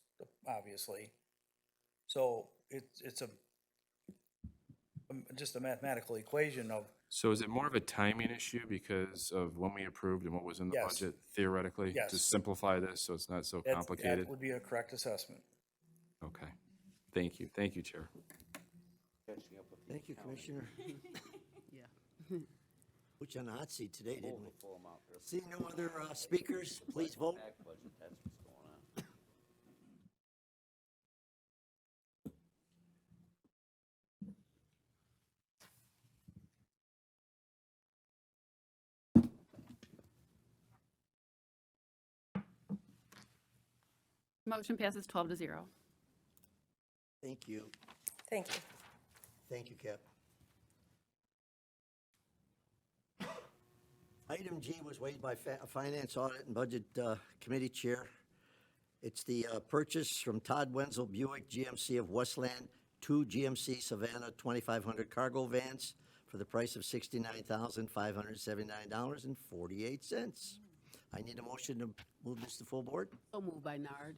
obviously. So it's just a mathematical equation of. So is it more of a timing issue because of when we approved and what was in the Yes. budget theoretically? Yes. To simplify this so it's not so complicated? That would be a correct assessment. Okay. Thank you. Thank you, Chair. Thank you, Commissioner. Yeah. Put you on the hot seat today, didn't we? Seeing no other speakers, please vote. Motion passes 12-0. Thank you. Thank you. Thank you, Cap. Item G was waived by Finance, Audit, and Budget Committee Chair. It's the purchase from Todd Wenzel Buick GMC of Westland, 2 GMC Savana 2500 cargo vans for the price of $69,579.48. I need a motion to move this to full board. So moved by Nard.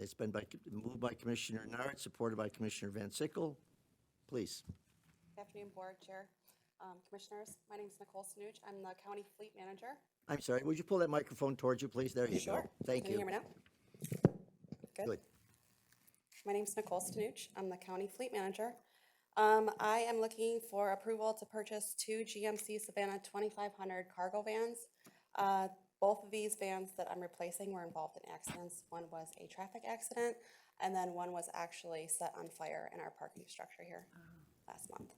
It's been moved by Commissioner Nard, supported by Commissioner Van Sickle. Please. Good afternoon, Board, Chair, Commissioners. My name is Nicole Snooch. I'm the County Fleet Manager. I'm sorry, would you pull that microphone towards you, please? There you go. Sure. Thank Can you. you hear me now? Good. My name is Nicole Snooch. I'm the County Fleet Manager. I am looking for approval to purchase 2 GMC Savana 2500 cargo vans. Both of these vans that I'm replacing were involved in accidents. One was a traffic accident, and then one was actually set on fire in our parking structure here last month.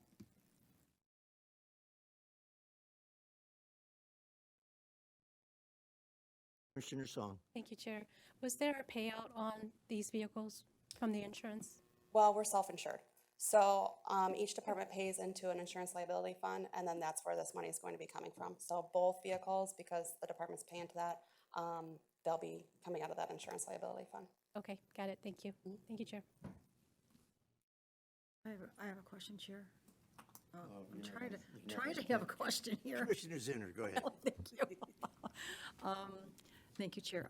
Commissioner Song. Thank you, Chair. Was there a payout on these vehicles from the insurance? Well, we're self-insured. So each department pays into an insurance liability fund, and then that's where this money is going to be coming from. So both vehicles, because the department's paying to that, they'll be coming out of that insurance liability fund. Okay, got it. Thank you. Thank you, Chair. I have a question, Chair. I'm trying to have a question here. Commissioner Zinner, go ahead. Thank you. Thank you, Chair.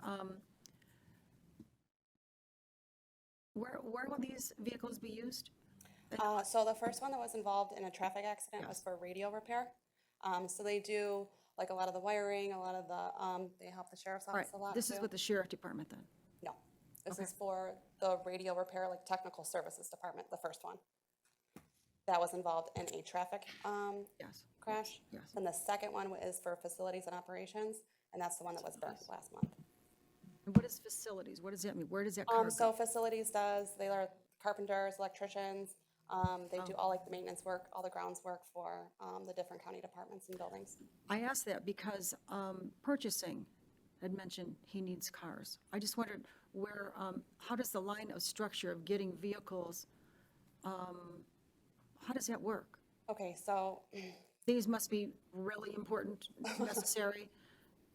Where will these vehicles be used? So the first one that was involved in a traffic accident was for radio repair. So they do like a lot of the wiring, a lot of the, they help the sheriff's All right, office a lot this is too. with the Sheriff Department then? No, this is for the radio repair, like technical services department, the first one. That was involved in a traffic Yes. crash. Yes. And the second one is for facilities and operations, and that's the one that was burnt last month. And what is facilities? What does that mean? Where does that car So go? facilities they are carpenters, electricians, they do all like the maintenance work, all the grounds work for the different county departments and buildings. I asked that because purchasing had mentioned he needs cars. I just wondered where, how does the line of structure of getting vehicles, how does that work? Okay, so, These must be really important, necessary.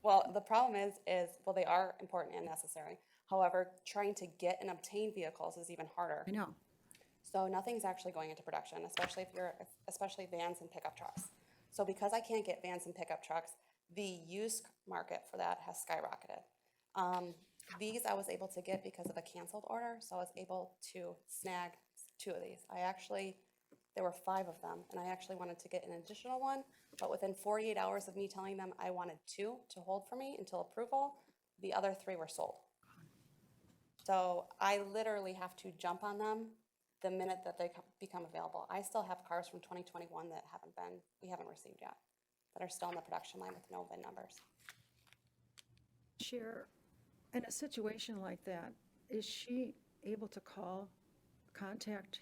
well, the problem is, well, they are important and necessary. However, trying to get and obtain vehicles is even harder. I know. So nothing's actually going into production, especially vans and pickup trucks. So because I can't get vans and pickup trucks, the used market for that has skyrocketed. These I was able to get because of a canceled order, so I was able to snag 2 of these. There were 5 of them, and I actually wanted to get an additional one, but within 48 hours of me telling them I wanted 2 to hold for me until approval, the other 3 were sold. So I literally have to jump on them the minute that they become available. I still have cars from 2021 that we haven't received yet, that are still in the production line with no VIN numbers. Chair, in a situation like that, is she able to contact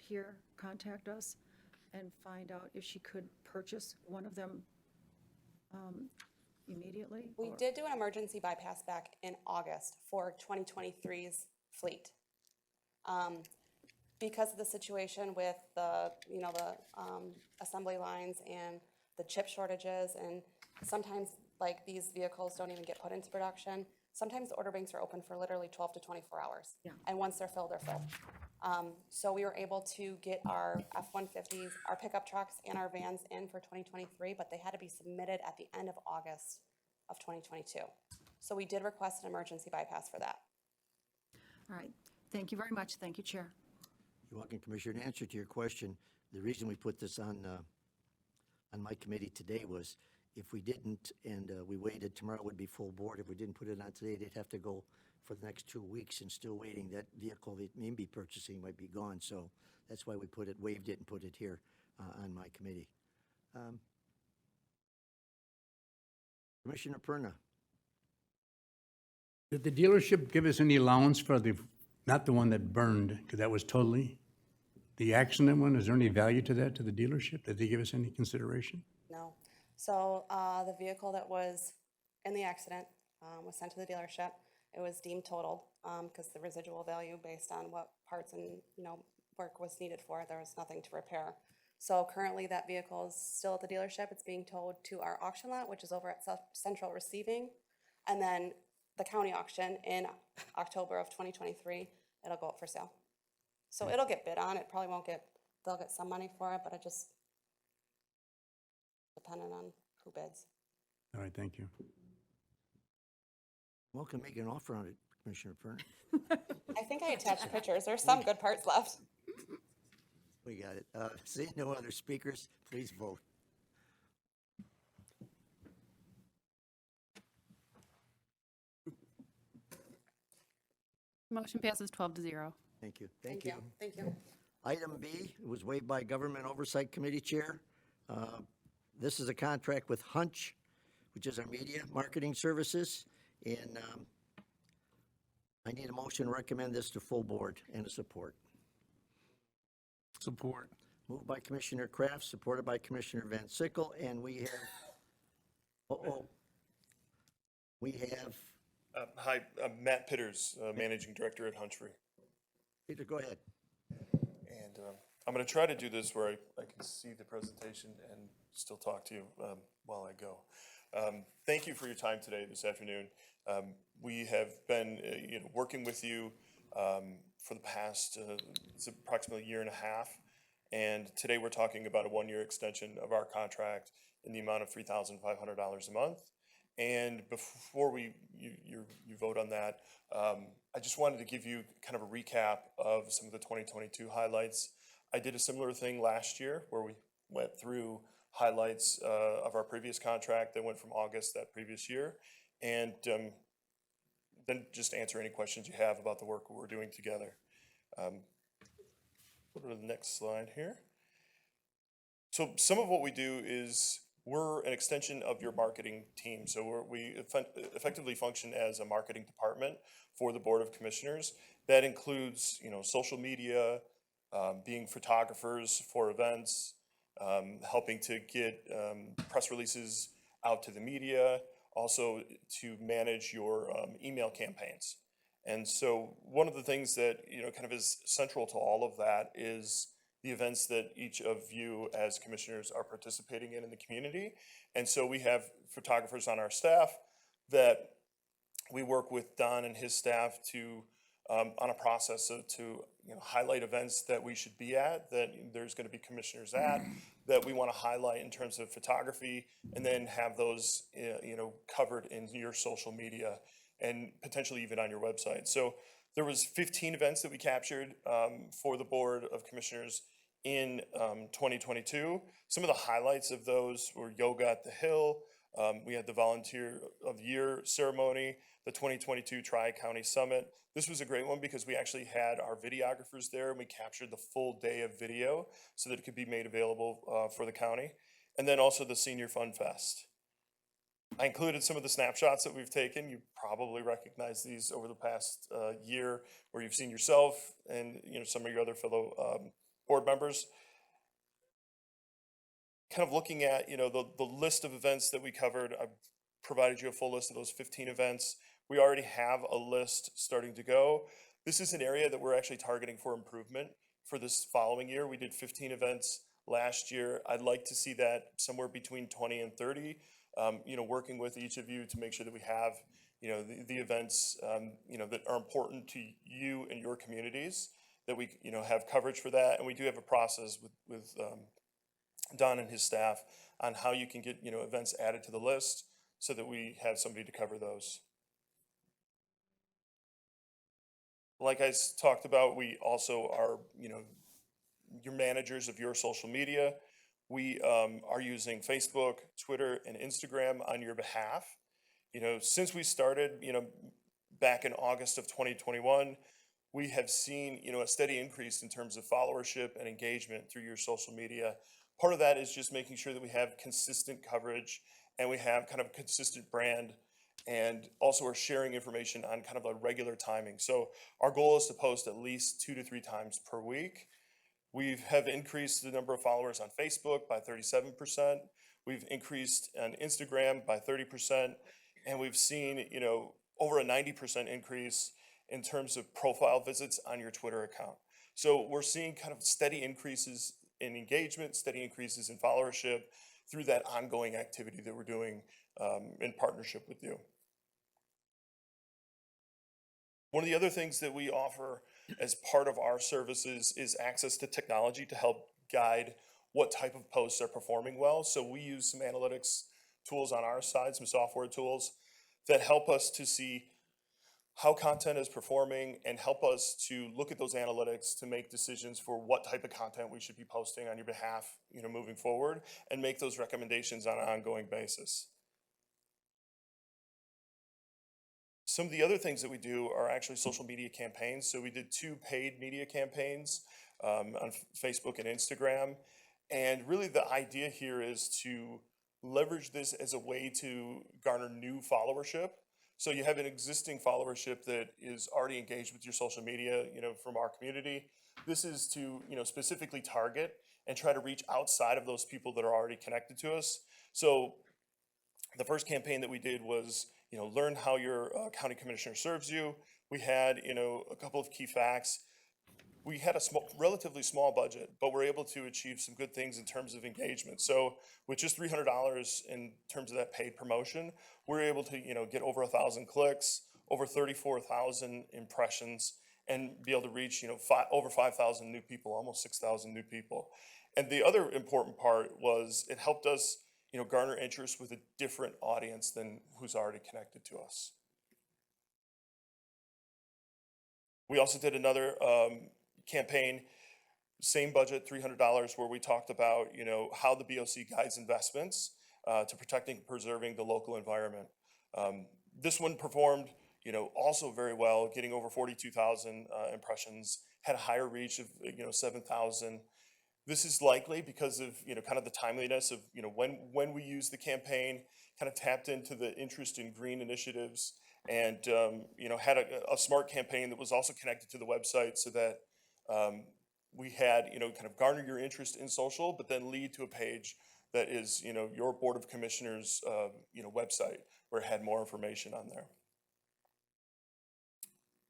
us and find out if she could purchase one of them immediately? We or- did do an emergency bypass back in August for 2023's fleet. Because of the situation with the assembly lines and the chip shortages, and sometimes like these vehicles don't even get put into production. Sometimes the order banks are open for literally 12 to 24 hours. Yeah. And once they're filled, they're filled. So we were able to get our F-150s, our pickup trucks, and our vans in for 2023, but they had to be submitted at the end of August of 2022. So we did request an emergency bypass for that. All right, thank you very much. Thank you, Chair. You're welcome, Commissioner. In answer to your question, the reason we put this on my committee today was if we didn't and we waited, tomorrow would be full board. If we didn't put it on today, they'd have to go for the next 2 weeks and still waiting. That vehicle they may be purchasing might be gone. So that's why we waived it and put it here on my committee. Commissioner Perna. Did the dealership give us any allowance for not the one that burned, because that was totally the accident one? Is there any value to that, to the dealership? Did they give us any consideration? No. So the vehicle that was in the accident was sent to the dealership. It was deemed totaled, because the residual value based on what parts and, work was needed for it, there was nothing to repair. So currently that vehicle is still at the dealership. It's being towed to our auction lot, which is over at Central Receiving. And then the county auction in October of 2023, it'll go up for sale. So it'll get bid on. It probably won't get, they'll get some money for it, but it just depending on who bids. All right, thank you. Well, can make an offer on it, Commissioner Fern. I think I attached pictures. There's some good parts left. We got it. Seeing no other speakers, please vote. Motion passes 12-0. Thank you. Thank you. Thank you. Item B was waived by Government Oversight Committee Chair. This is a contract with Hunch, which is our media marketing services. And I need a motion to recommend this to full board and a support. Support. Moved by Commissioner Kraft, supported by Commissioner Van Sickle, and we have, we have, Hi, I'm Matt Pitters, Managing Director at Huntry. Peter, go ahead. And I'm going to try to do this where I can see the presentation and still talk to you while I go. Thank you for your time today, this afternoon. We have been working with you for the past it's approximately a year and a half. And today we're talking about a one-year extension of our contract in the amount of $3,500 a month. And before you vote on that, I just wanted to give you kind of a recap of some of the 2022 highlights. I did a similar thing last year where we went through highlights of our previous contract that went from August that previous year. And then just answer any questions you have about the work we're doing together. Go to the next slide here. So some of what we do is we're an extension of your marketing team. So we effectively function as a marketing department for the Board of Commissioners. That includes, social media, being photographers for events, helping to get press releases out to the media, also to manage your email campaigns. And so one of the things that, kind of is central to all of that is the events that each of you as commissioners are participating in the community. And so we have photographers on our staff that we work with Don and his staff to, on a process to highlight events that we should be at, that there's going to be commissioners at, that we want to highlight in terms of photography, and then have those, covered in your social media and potentially even on your website. So there was 15 events that we captured for the Board of Commissioners in 2022. Some of the highlights of those were Yoga at the Hill. We had the Volunteer of the Year ceremony, the 2022 Tri-County Summit. This was a great one because we actually had our videographers there and we captured the full day of video so that it could be made available for the county. And then also the Senior Fun Fest. I included some of the snapshots that we've taken. You probably recognize these over the past year where you've seen yourself and some of your other fellow board members. Kind of looking at the list of events that we covered. I've provided you a full list of those 15 events. We already have a list starting to go. This is an area that we're actually targeting for improvement for this following year. We did 15 events last year. I'd like to see that somewhere between 20 and 30. Working with each of you to make sure that we have, the events, that are important to you and your communities, that we, have coverage for that. And we do have a process with Don and his staff on how you can get, events added to the list so that we have somebody to cover those. Like I talked about, we also are, your managers of your social media. We are using Facebook, Twitter, and Instagram on your behalf. Since we started, back in August of 2021, we have seen, a steady increase in terms of followership and engagement through your social media. Part of that is just making sure that we have consistent coverage and we have kind of a consistent brand, and also are sharing information on kind of a regular timing. So our goal is to post at least 2 to 3 times per week. We have increased the number of followers on Facebook by 37%. We've increased on Instagram by 30%. And we've seen, over a 90% increase in terms of profile visits on your Twitter account. So we're seeing kind of steady increases in engagement, steady increases in followership through that ongoing activity that we're doing in partnership with you. One of the other things that we offer as part of our services is access to technology to help guide what type of posts are performing well. So we use some analytics tools on our side, some software tools that help us to see how content is performing and help us to look at those analytics to make decisions for what type of content we should be posting on your behalf, moving forward, and make those recommendations on an ongoing basis. Some of the other things that we do are actually social media campaigns. So we did 2 paid media campaigns on Facebook and Instagram. And really the idea here is to leverage this as a way to garner new followership. So you have an existing followership that is already engaged with your social media, from our community. This is to, specifically target and try to reach outside of those people that are already connected to us. So the first campaign that we did was, learn how your county commissioner serves you. We had, a couple of key facts. We had a relatively small budget, but we're able to achieve some good things in terms of engagement. So with just $300 in terms of that paid promotion, we're able to, get over 1,000 clicks, over 34,000 impressions, and be able to reach, over 5,000 new people, almost 6,000 new people. And the other important part was it helped us, garner interest with a different audience than who's already connected to us. We also did another campaign, same budget, $300, where we talked about, how the BOC guides investments to protecting and preserving the local environment. This one performed, also very well, getting over 42,000 impressions, had a higher reach of, 7,000. This is likely because of, kind of the timeliness of, when we used the campaign, kind of tapped into the interest in green initiatives and, had a smart campaign that was also connected to the website so that we had, kind of garner your interest in social, but then lead to a page that is, your Board of Commissioners, website where it had more information on there.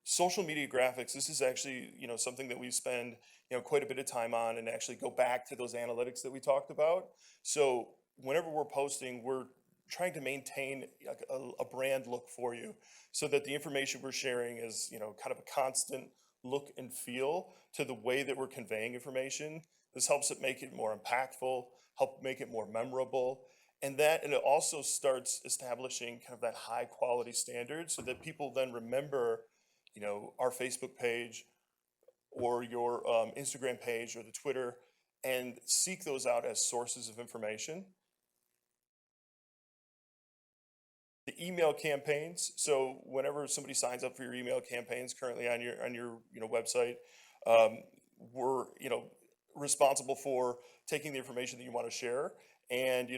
Social media graphics, this is actually, something that we spend, quite a bit of time on and actually go back to those analytics that we talked about. So whenever we're posting, we're trying to maintain a brand look for you so that the information we're sharing is, kind of a constant look and feel to the way that we're conveying information. This helps it make it more impactful, help make it more memorable. And it also starts establishing kind of that high quality standard so that people then remember, our Facebook page or your Instagram page or the Twitter and seek those out as sources of information. The email campaigns. So whenever somebody signs up for your email campaigns currently on your website, we're responsible for taking the information that you want to share and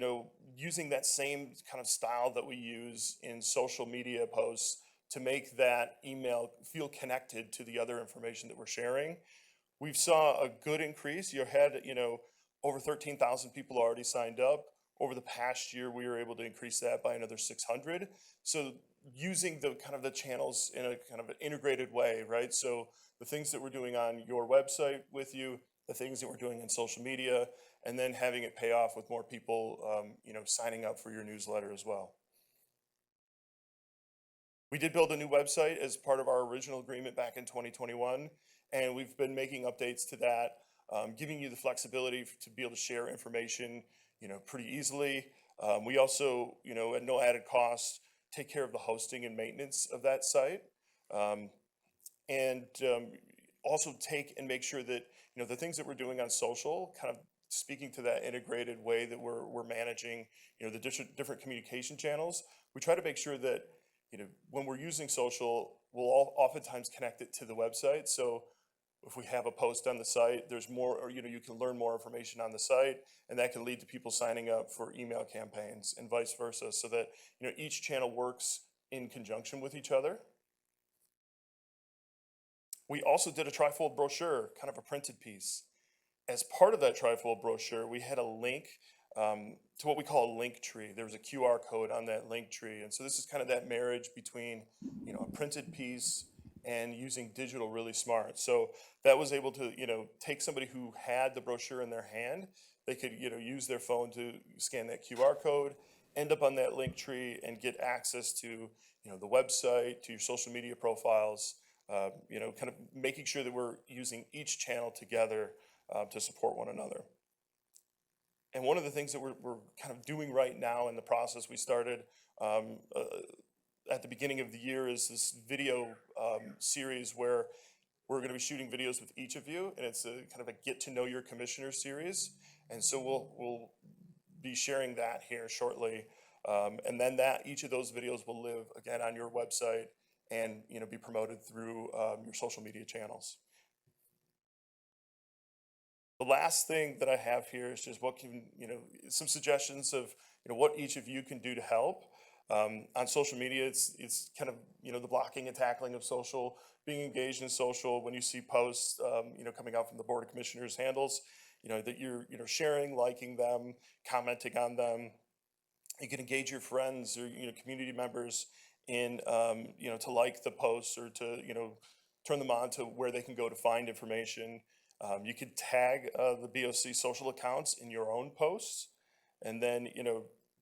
using that same kind of style that we use in social media posts to make that email feel connected to the other information that we're sharing. We've saw a good increase. You had over 13,000 people already signed up. Over the past year, we were able to increase that by another 600. So using the kind of the channels in a kind of an integrated way, right? So the things that we're doing on your website with you, the things that we're doing in social media, and then having it pay off with more people, signing up for your newsletter as well. We did build a new website as part of our original agreement back in 2021, and we've been making updates to that, giving you the flexibility to be able to share information pretty easily. We also, at no added cost, take care of the hosting and maintenance of that site. And also take and make sure that, the things that we're doing on social, kind of speaking to that integrated way that we're managing, the different communication channels, we try to make sure that, when we're using social, we'll oftentimes connect it to the website. So if we have a post on the site, there's more, or, you can learn more information on the site, and that can lead to people signing up for email campaigns and vice versa, so that, each channel works in conjunction with each other. We also did a trifold brochure, kind of a printed piece. As part of that trifold brochure, we had a link to what we call a link tree. There's a QR code on that link tree. And so this is kind of that marriage between, a printed piece and using digital really smart. So that was able to, take somebody who had the brochure in their hand, they could, use their phone to scan that QR code, end up on that link tree and get access to, the website, to your social media profiles, kind of making sure that we're using each channel together to support one another. And one of the things that we're kind of doing right now in the process we started at the beginning of the year is this video series where we're going to be shooting videos with each of you, and it's a kind of a get to know your commissioner series. And so we'll be sharing that here shortly, and then each of those videos will live again on your website and be promoted through your social media channels. The last thing that I have here is just what can, some suggestions of, what each of you can do to help. On social media, it's kind of, the blocking and tackling of social, being engaged in social. When you see posts, coming out from the Board of Commissioners handles, that you're, sharing, liking them, commenting on them. You can engage your friends or, community members in, to like the posts or to, turn them on to where they can go to find information. You could tag the BOC social accounts in your own posts, and then,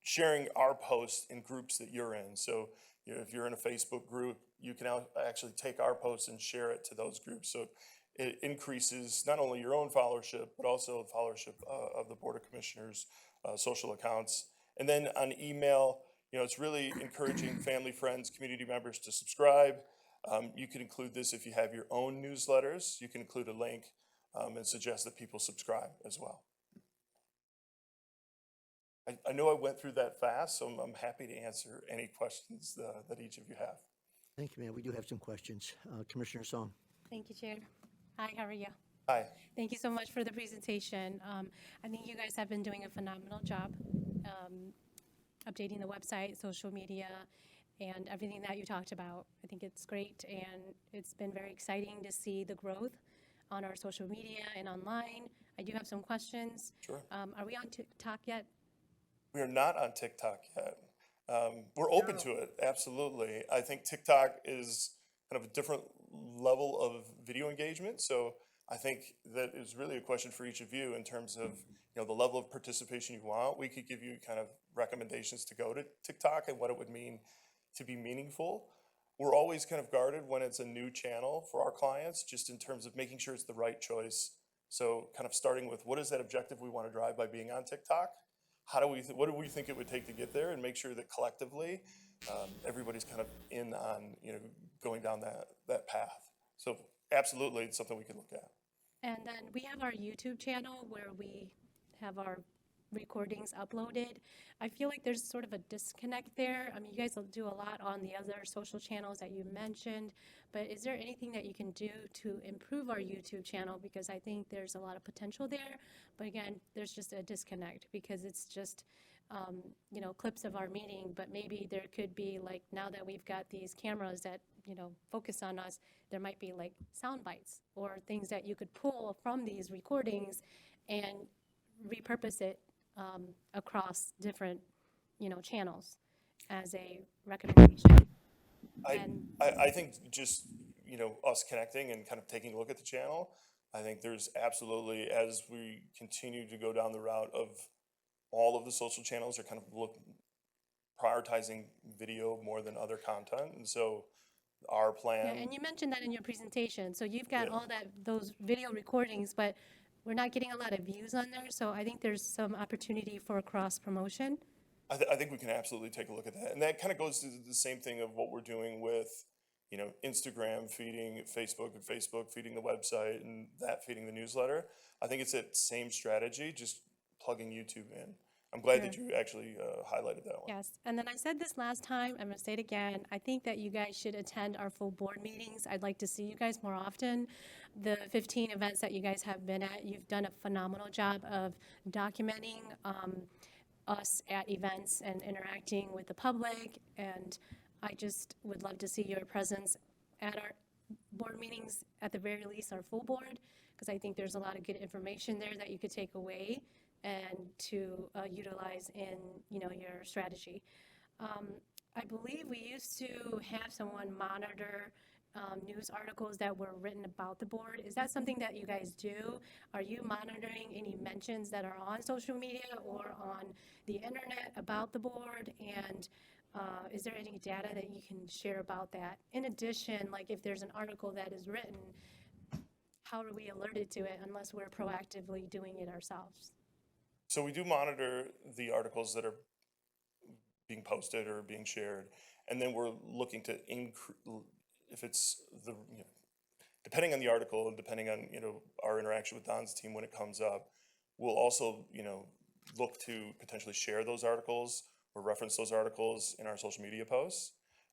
sharing our posts in groups that you're in. So, if you're in a Facebook group, you can actually take our posts and share it to those groups. So it increases not only your own followership, but also the followership of the Board of Commissioners social accounts. And then on email, it's really encouraging family, friends, community members to subscribe. You can include this if you have your own newsletters. You can include a link and suggest that people subscribe as well. I know I went through that fast, so I'm happy to answer any questions that each of you have. Thank you, ma'am. We do have some questions. Commissioner Song. Thank you, Chair. Hi, how are you? Hi. Thank you so much for the presentation. I think you guys have been doing a phenomenal job updating the website, social media, and everything that you talked about. I think it's great, and it's been very exciting to see the growth on our social media and online. I do have some questions. Sure. Are we on TikTok yet? We are not on TikTok yet. We're open to it, absolutely. I think TikTok is kind of a different level of video engagement. So I think that is really a question for each of you in terms of the level of participation you want. We could give you kind of recommendations to go to TikTok and what it would mean to be meaningful. We're always kind of guarded when it's a new channel for our clients, just in terms of making sure it's the right choice. So kind of starting with what is that objective we want to drive by being on TikTok? What do we think it would take to get there, and make sure that collectively everybody's kind of in on going down that path. So absolutely, it's something we can look at. And then we have our YouTube channel where we have our recordings uploaded. I feel like there's sort of a disconnect there. I mean, you guys will do a lot on the other social channels that you mentioned, but is there anything that you can do to improve our YouTube channel? Because I think there's a lot of potential there, but again, there's just a disconnect because it's just, clips of our meeting, but maybe there could be, like, now that we've got these cameras that, focus on us, there might be like sound bites or things that you could pull from these recordings and repurpose it across different, channels as a recommendation. I think just, us connecting and kind of taking a look at the channel, I think there's absolutely, as we continue to go down the route of all of the social channels are kind of prioritizing video more than other content. And so our plan. Yeah, and you mentioned that in your presentation. So you've got all those video recordings, but we're not getting a lot of views on there. So I think there's some opportunity for cross promotion. I think we can absolutely take a look at that. And that kind of goes to the same thing of what we're doing with, Instagram feeding Facebook, and Facebook feeding the website, and that feeding the newsletter. I think it's that same strategy, just plugging YouTube in. I'm glad that you actually highlighted that one. Yes, and then I said this last time, I'm going to say it again. I think that you guys should attend our full board meetings. I'd like to see you guys more often. The 15 events that you guys have been at, you've done a phenomenal job of documenting us at events and interacting with the public, and I just would love to see your presence at our board meetings, at the very least our full board, because I think there's a lot of good information there that you could take away and to utilize in, your strategy. I believe we used to have someone monitor news articles that were written about the board. Is that something that you guys do? Are you monitoring any mentions that are on social media or on the internet about the board? And is there any data that you can share about that? In addition, like if there's an article that is written, how are we alerted to it unless we're proactively doing it ourselves? So we do monitor the articles that are being posted or being shared, and then we're looking to increase, if it's depending on the article and depending on, our interaction with Don's team when it comes up, we'll also, look to potentially share those articles or reference those articles in our social media posts.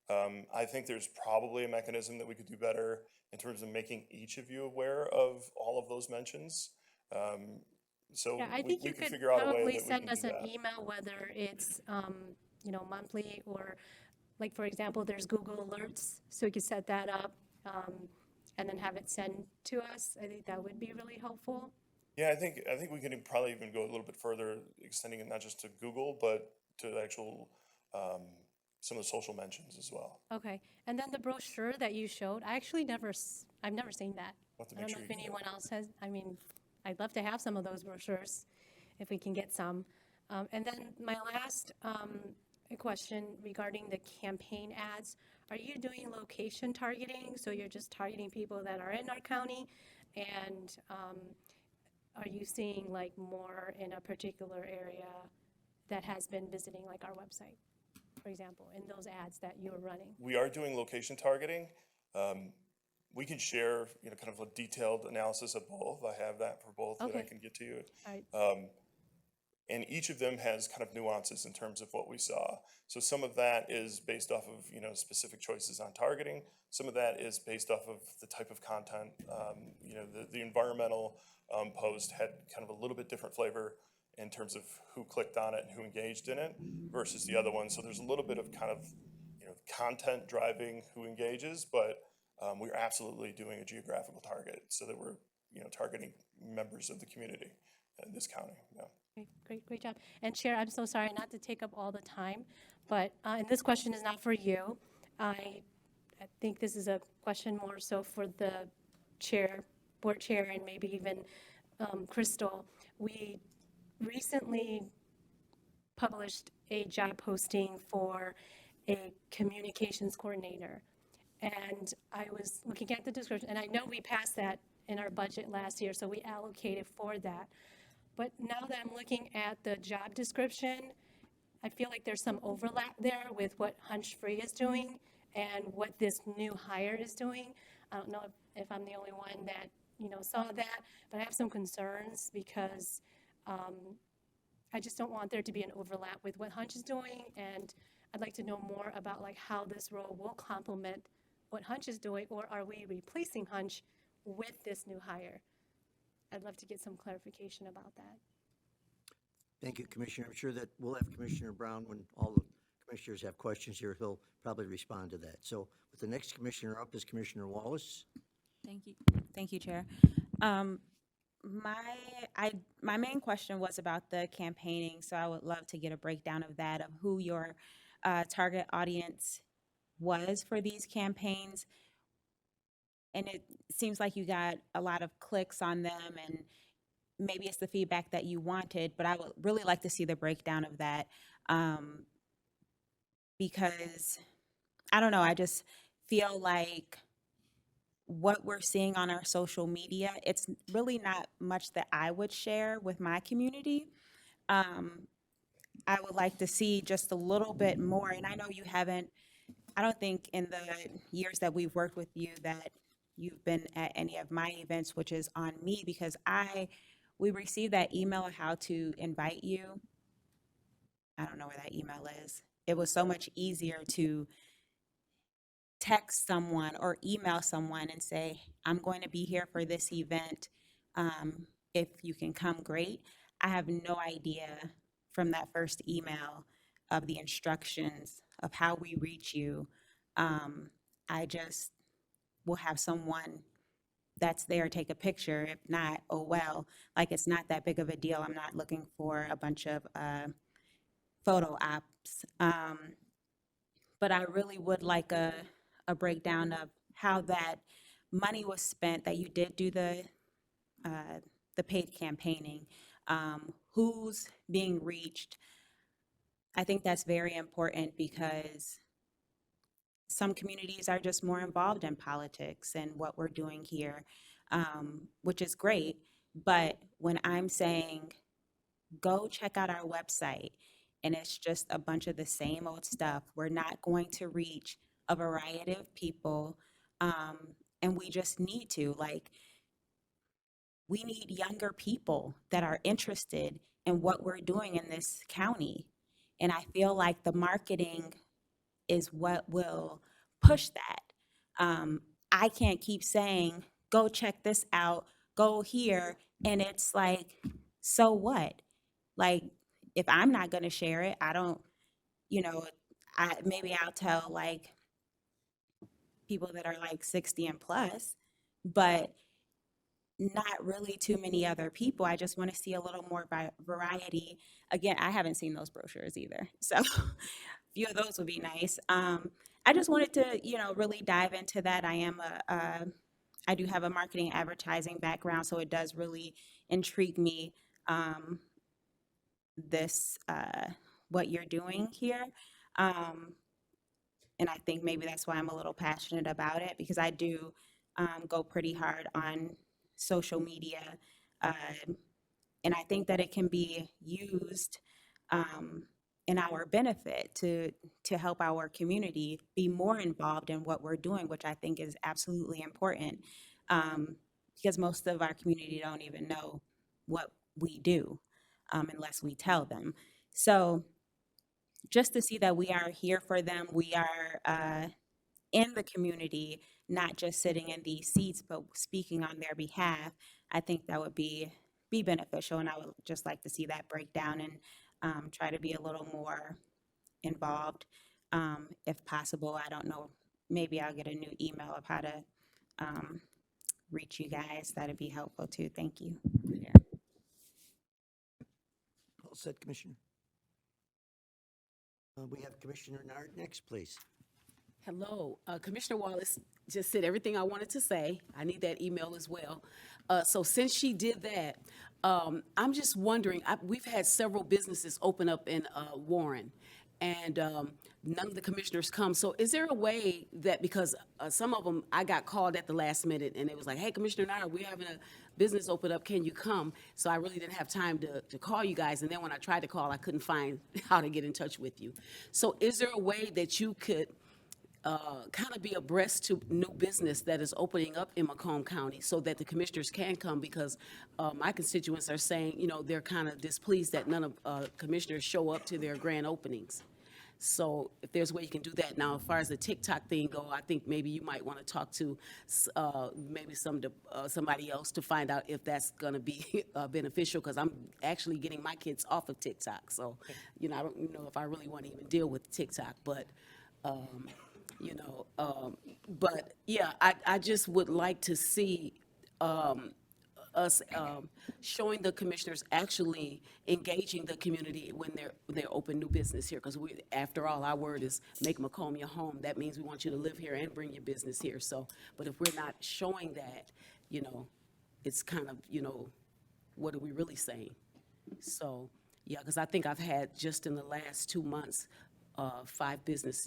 I think there's probably a mechanism that we could do better in terms of making each of you aware of all of those mentions. So Yeah, I think we you can could figure out a way probably that we send can us do an that. email, whether it's, monthly or, like, for example, there's Google Alerts, so we could set that up and then have it sent to us. I think that would be really helpful. Yeah, I think we can probably even go a little bit further, extending it not just to Google, but to the actual, some of the social mentions as well. Okay, and then the brochure that you showed, I've never seen that. We'll have to I make don't sure know you if get it. anyone else has, I'd love to have some of those brochures, if we can get some. And then my last question regarding the campaign ads, are you doing location targeting? So you're just targeting people that are in our county? And are you seeing like more in a particular area that has been visiting like our website, for example, in those ads that you're running? We are doing location targeting. We can share, kind of a detailed analysis of both. I have that for both that I Okay. can get to you. All right. And each of them has kind of nuances in terms of what we saw. So some of that is based off of, specific choices on targeting. Some of that is based off of the type of content. The environmental post had kind of a little bit different flavor in terms of who clicked on it and who engaged in it versus the other one. So there's a little bit of kind of, content driving who engages, but we're absolutely doing a geographical target so that we're, targeting members of the community in this county. Yeah. Great job. And Chair, I'm so sorry not to take up all the time, but and this question is not for you. I think this is a question more so for the chair, board chair, and maybe even Crystal. We recently published a job posting for a communications coordinator. And I was looking at the description, and I know we passed that in our budget last year, so we allocated for that. But now that I'm looking at the job description, I feel like there's some overlap there with what Hunch Free is doing and what this new hire is doing. I don't know if I'm the only one that, saw that, but I have some concerns because I just don't want there to be an overlap with what Hunch is doing, and I'd like to know more about like how this role will complement what Hunch is doing, or are we replacing Hunch with this new hire? I'd love to get some clarification about that. Thank you, Commissioner. I'm sure that we'll have Commissioner Brown, when all the commissioners have questions here, he'll probably respond to that. So with the next commissioner up is Commissioner Wallace. Thank you. Thank you, Chair. My main question was about the campaigning, so I would love to get a breakdown of that, of who your target audience was for these campaigns. And it seems like you got a lot of clicks on them, and maybe it's the feedback that you wanted, but I would really like to see the breakdown of that, because, I don't know, I just feel like what we're seeing on our social media, it's really not much that I would share with my community. I would like to see just a little bit more, and I know you haven't, I don't think in the years that we've worked with you that you've been at any of my events, which is on me, because we received that email of how to invite you. I don't know where that email is. It was so much easier to text someone or email someone and say, I'm going to be here for this event. If you can come, great. I have no idea from that first email of the instructions of how we reach you. I just will have someone that's there, take a picture. If not, oh well. Like, it's not that big of a deal. I'm not looking for a bunch of photo ops. But I really would like a breakdown of how that money was spent, that you did do the paid campaigning, who's being reached. I think that's very important because some communities are just more involved in politics and what we're doing here, which is great. But when I'm saying, go check out our website, and it's just a bunch of the same old stuff, we're not going to reach a variety of people. And we just need to, like, we need younger people that are interested in what we're doing in this county. And I feel like the marketing is what will push that. I can't keep saying, go check this out, go here. And it's like, so what? Like, if I'm not going to share it, I don't, you know, maybe I'll tell like people that are like 60 and plus, but not really too many other people. I just want to see a little more variety. Again, I haven't seen those brochures either. So a few of those would be nice. I just wanted to, really dive into that. I do have a marketing advertising background, so it does really intrigue me, what you're doing here. And I think maybe that's why I'm a little passionate about it, because I do go pretty hard on social media. And I think that it can be used in our benefit to help our community be more involved in what we're doing, which I think is absolutely important, because most of our community don't even know what we do unless we tell them. So just to see that we are here for them, we are in the community, not just sitting in these seats, but speaking on their behalf, I think that would be beneficial. And I would just like to see that breakdown and try to be a little more involved, if possible. I don't know, maybe I'll get a new email of how to reach you guys. That'd be helpful too. Thank you. Yeah. All set, Commissioner. We have Commissioner Nard next, please. Hello, Commissioner Wallace just said everything I wanted to say. I need that email as well. So since she did that, I'm just wondering, we've had several businesses open up in Warren, and none of the commissioners come. So is there a way that, because some of them, I got called at the last minute, and it was like, hey, Commissioner Nard, we're having a business open up, can you come? So I really didn't have time to call you guys, and then when I tried to call, I couldn't find how to get in touch with you. So is there a way that you could kind of be abreast to new business that is opening up in Macomb County so that the commissioners can come? Because my constituents are saying, they're kind of displeased that none of commissioners show up to their grand openings. So if there's a way you can do that. Now, as far as the TikTok thing go, I think maybe you might want to talk to maybe somebody else to find out if that's going to be beneficial, because I'm actually getting my kids off of TikTok. So, I don't know if I really want to even deal with TikTok, but but yeah, I just would like to see us showing the commissioners actually engaging the community when they're open new business here, because after all, our word is make Macomb your home. That means we want you to live here and bring your business here. So, but if we're not showing that, it's kind of, what are we really saying? So, yeah, because I think I've had just in the last 2 months, 5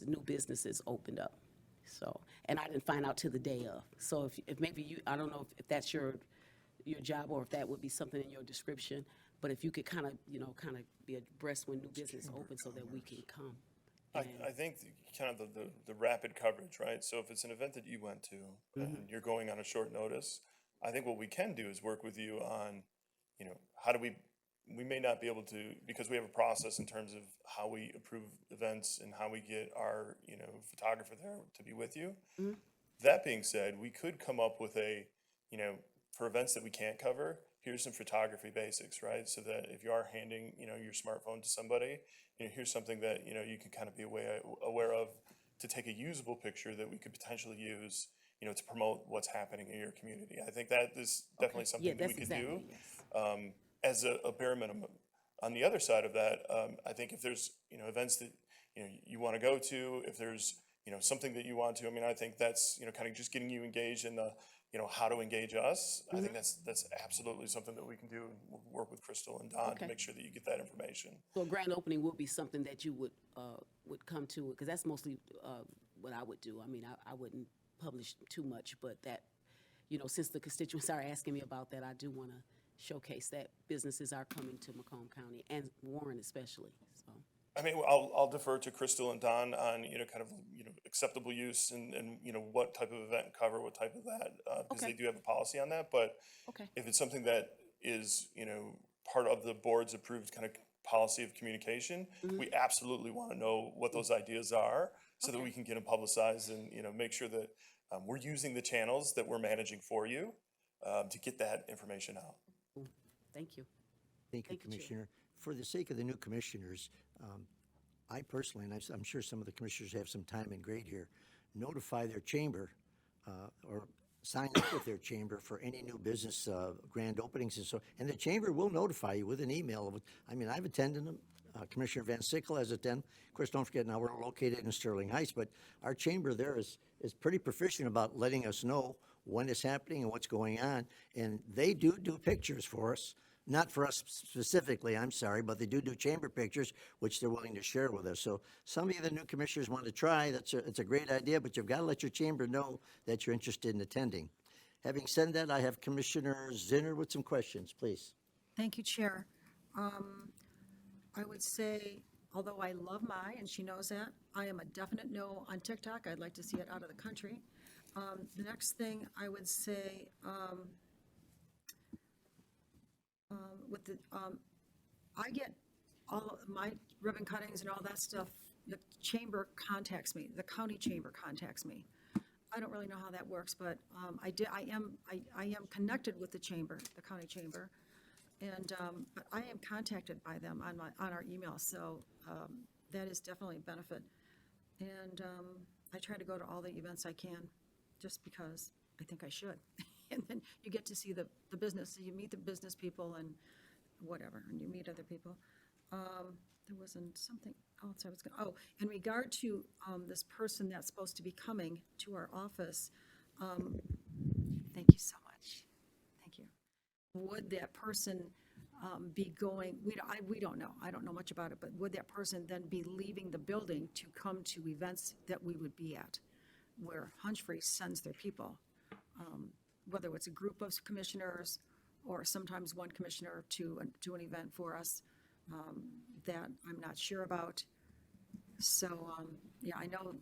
new businesses opened up. So, and I didn't find out till the day of. So if maybe I don't know if that's your job, or if that would be something in your description, but if you could kind of be abreast when new business opens so that we can come. I think kind of the rapid coverage, right? So if it's an event that you went to and you're going on a short notice, I think what we can do is work with you on, how do we may not be able to, because we have a process in terms of how we approve events and how we get our, photographer there to be with you. Mm-hmm. That being said, we could come up with for events that we can't cover, here's some photography basics, right? So that if you are handing, your smartphone to somebody, here's something that, you can kind of be aware of to take a usable picture that we could potentially use, to promote what's happening in your community. I think that is definitely something Yeah, that we that's could do exactly, yes. as a bare minimum. On the other side of that, I think if there's, events that, you want to go to, if there's, something that you want to, I mean, I think that's, kind of just getting you engaged in the, how to engage us. I think that's absolutely something that we can do, and we'll work with Crystal and Don to Okay. make sure that you get that information. So a grand opening would be something that you would come to, because that's mostly what I would do. I mean, I wouldn't publish too much, but that, since the constituents are asking me about that, I do want to showcase that businesses are coming to Macomb County and Warren especially, so. I mean, I'll defer to Crystal and Don on, kind of, acceptable use and, what type of event cover, what type of that, because Okay. they do have a policy on that, but Okay. if it's something that is, part of the board's approved kind of policy of communication, we absolutely want to know what those ideas are so that we can get them publicized and, make sure that we're using the channels that we're managing for you to get that information out. Thank you. Thank you, Thank you, Chair. Commissioner. For the sake of the new commissioners, I personally, and I'm sure some of the commissioners have some time and grade here, notify their chamber or sign up with their chamber for any new business grand openings and so, and the chamber will notify you with an email. I mean, I've attended them. Commissioner Van Sickle has attended. Of course, don't forget now we're located in Sterling Heights, but our chamber there is pretty proficient about letting us know when it's happening and what's going on. And they do pictures for us. Not for us specifically, I'm sorry, but they do chamber pictures, which they're willing to share with us. So some of you, the new commissioners, want to try. It's a great idea, but you've got to let your chamber know that you're interested in attending. Having said that, I have Commissioner Zinner with some questions, please. Thank you, Chair. I would say, although I love Mai, and she knows that, I am a definite no on TikTok. I'd like to see it out of the country. The next thing I would say, with the, I get all of my ribbon cuttings and all that stuff, the chamber contacts me, the county chamber contacts me. I don't really know how that works, but I am connected with the chamber, the county chamber, and but I am contacted by them on our email, so that is definitely a benefit. And I try to go to all the events I can, just because I think I should. And then you get to see the business, you meet the business people and whatever, and you meet other people. There wasn't something else I was going to, in regard to this person that's supposed to be coming to our office, thank you so much. Thank you. Would that person be going, we don't know, I don't know much about it, but would that person then be leaving the building to come to events that we would be at, where Hunchfrey sends their people? Whether it's a group of commissioners or sometimes one commissioner to an event for us, that I'm not sure about. So, yeah, I know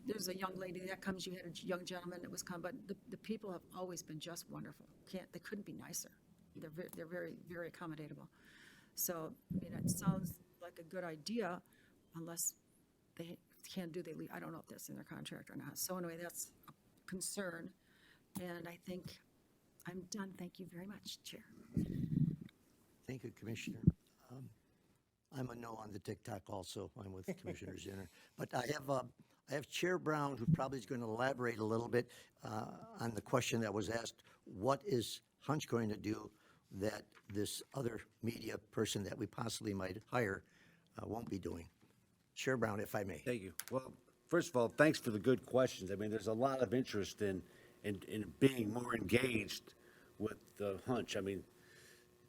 there's a young lady that comes, you had a young gentleman that was come, but the people have always been just wonderful. They couldn't be nicer. They're very, very accommodatable. So, it sounds like a good idea, unless they can't do, I don't know if that's in their contract or not. So anyway, that's a concern. And I think I'm done. Thank you very much, Chair. Thank you, Commissioner. I'm a no on the TikTok also. I'm with Commissioner Zinner. But I have Chair Brown, who probably is going to elaborate a little bit on the question that was asked. What is Hunch going to do that this other media person that we possibly might hire won't be doing? Chair Brown, if I may. Thank you. Well, first of all, thanks for the good questions. I mean, there's a lot of interest in being more engaged with the Hunch. I mean,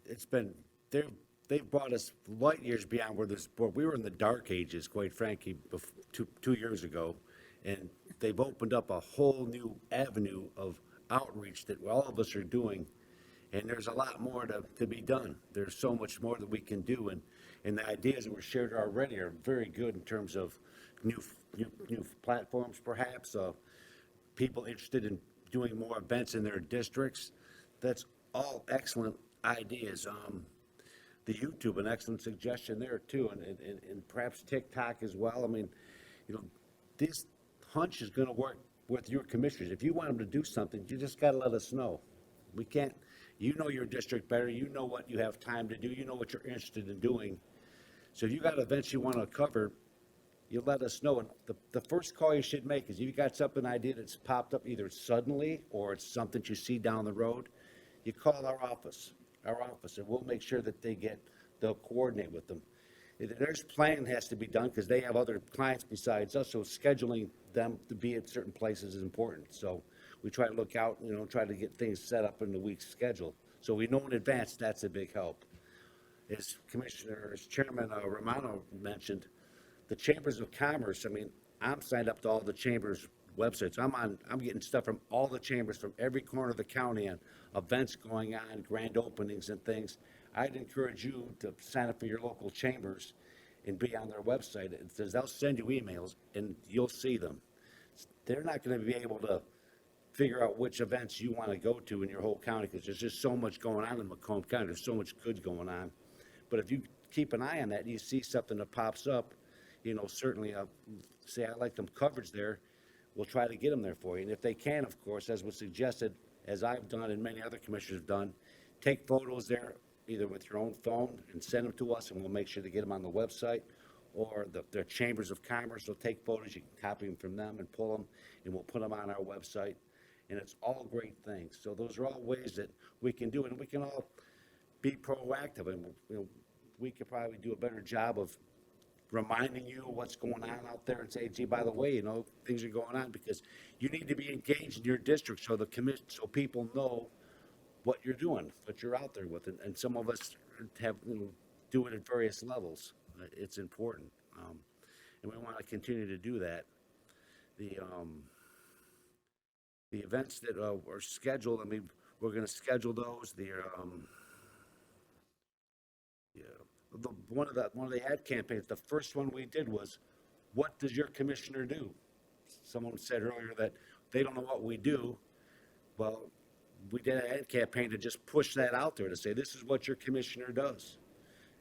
it's been, they've brought us light years beyond where this board, we were in the dark ages, quite frankly, 2 years ago, and they've opened up a whole new avenue of outreach that all of us are doing, and there's a lot more to be done. There's so much more that we can do, and the ideas that were shared already are very good in terms of new platforms, perhaps, people interested in doing more events in their districts. That's all excellent ideas. The YouTube, an excellent suggestion there too, and perhaps TikTok as well. I mean, this Hunch is going to work with your commissioners. If you want them to do something, you just got to let us know. We can't, you know your district better, you know what you have time to do, you know what you're interested in doing. So if you got events you want to cover, you let us know. And the first call you should make is if you got something idea that's popped up either suddenly or it's something you see down the road, you call our office, and we'll make sure that they'll coordinate with them. There's planning has to be done because they have other clients besides us, so scheduling them to be at certain places is important. So we try to look out, try to get things set up in the week's schedule. So we know in advance, that's a big help. As Chairman Romano mentioned, the Chambers of Commerce, I'm signed up to all the chambers' websites. I'm getting stuff from all the chambers from every corner of the county on events going on, grand openings and things. I'd encourage you to sign up for your local chambers and be on their website. It says they'll send you emails and you'll see them. They're not going to be able to figure out which events you want to go to in your whole county because there's just so much going on in Macomb County. There's so much good going on. But if you keep an eye on that and you see something that pops up, certainly say I like them coverage there, we'll try to get them there for you. And if they can, of course, as was suggested, as I've done and many other commissioners have done, take photos there either with your own phone and send them to us and we'll make sure to get them on the website, or their Chambers of Commerce will take photos, you can copy them from them and pull them and we'll put them on our website. And it's all great things. So those are all ways that we can do it, and we can all be proactive. And we could probably do a better job of reminding you what's going on out there and say, gee, by the way, things are going on, because you need to be engaged in your district so so people know what you're doing, what you're out there with. And some of us have do it at various levels. It's important, and we want to continue to do that. The events that are scheduled, we're going to schedule those. One of the ad campaigns, the first one we did was, what does your commissioner do? Someone said earlier that they don't know what we do. Well, we did an ad campaign to just push that out there to say, this is what your commissioner does.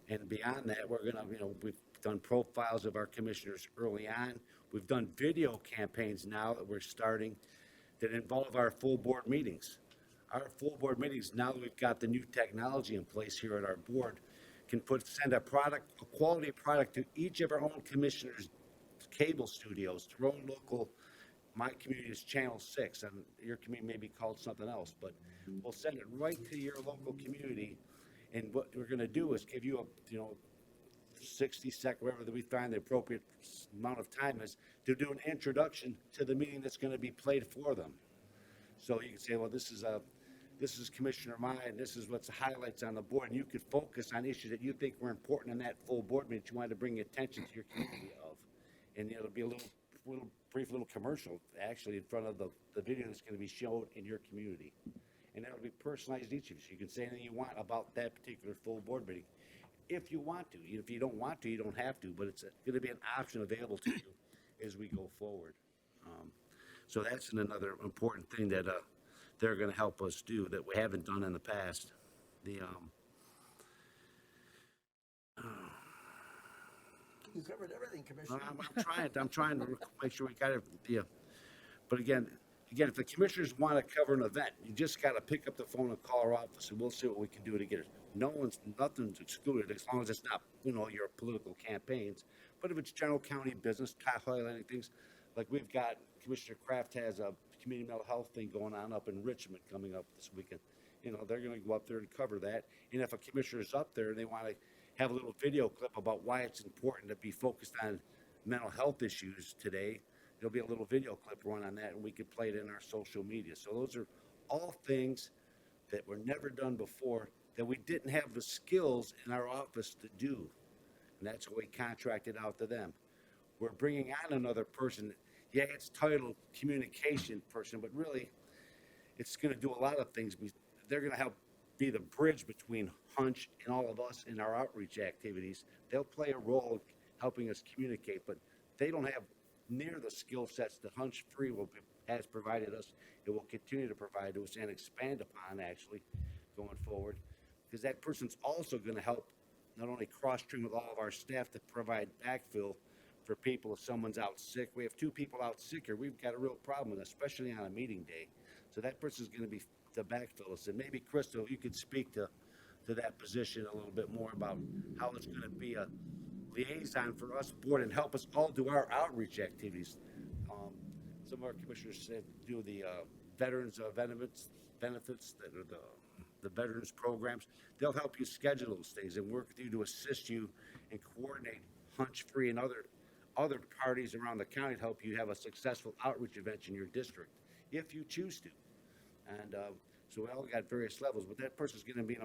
And beyond that, we're going to, we've done profiles of our commissioners early on. We've done video campaigns now that we're starting that involve our full board meetings. Our full board meetings, now that we've got the new technology in place here at our board, can send a quality product to each of our own commissioners' cable studios, to our own local. My community is Channel 6, and your community may be called something else, but we'll send it right to your local community. And what we're going to do is give you a 60-second, whatever that we find the appropriate amount of time is, to do an introduction to the meeting that's going to be played for them. So you can say, well, this is Commissioner Mai, and this is what's the highlights on the board, and you could focus on issues that you think were important in that full board meeting that you wanted to bring attention to your community of. And it'll be a brief little commercial, actually, in front of the video that's going to be shown in your community. And that'll be personalized each of you. So you can say anything you want about that particular full board meeting, if you want to. If you don't want to, you don't have to, but it's going to be an option available to you as we go forward. So that's another important thing that they're going to help us do that we haven't done in the past. You covered everything, Commissioner. I'm trying to make sure we got it. Yeah. But again, if the commissioners want to cover an event, you just got to pick up the phone and call our office, and we'll see what we can do to get it. Nothing's excluded as long as it's not, your political campaigns. But if it's general county business, highlighting things, like we've got, Commissioner Kraft has a community mental health thing going on up in Richmond coming up this weekend. They're going to go up there and cover that. And if a commissioner's up there and they want to have a little video clip about why it's important to be focused on mental health issues today, there'll be a little video clip run on that, and we could play it in our social media. So those are all things that were never done before that we didn't have the skills in our office to do. And that's what we contracted out to them. We're bringing on another person. Yeah, it's titled communication person, but really it's going to do a lot of things. They're going to help be the bridge between Hunch and all of us in our outreach activities. They'll play a role in helping us communicate, but they don't have near the skill sets that Hunch Free has provided us. It will continue to provide to us and expand upon, actually, going forward, because that person's also going to help not only cross-train with all of our staff to provide backfill for people if someone's out sick. We have 2 people out sick here. We've got a real problem, especially on a meeting day. So that person's going to be to backfill us. And maybe, Crystal, you could speak to that position a little bit more about how it's going to be a liaison for us, board, and help us all do our outreach activities. Some of our commissioners said do the veterans benefits that are the veterans programs. They'll help you schedule those things and work with you to assist you and coordinate Hunch Free and other parties around the county to help you have a successful outreach event in your district, if you choose to. And so we all got various levels, but that person's going to be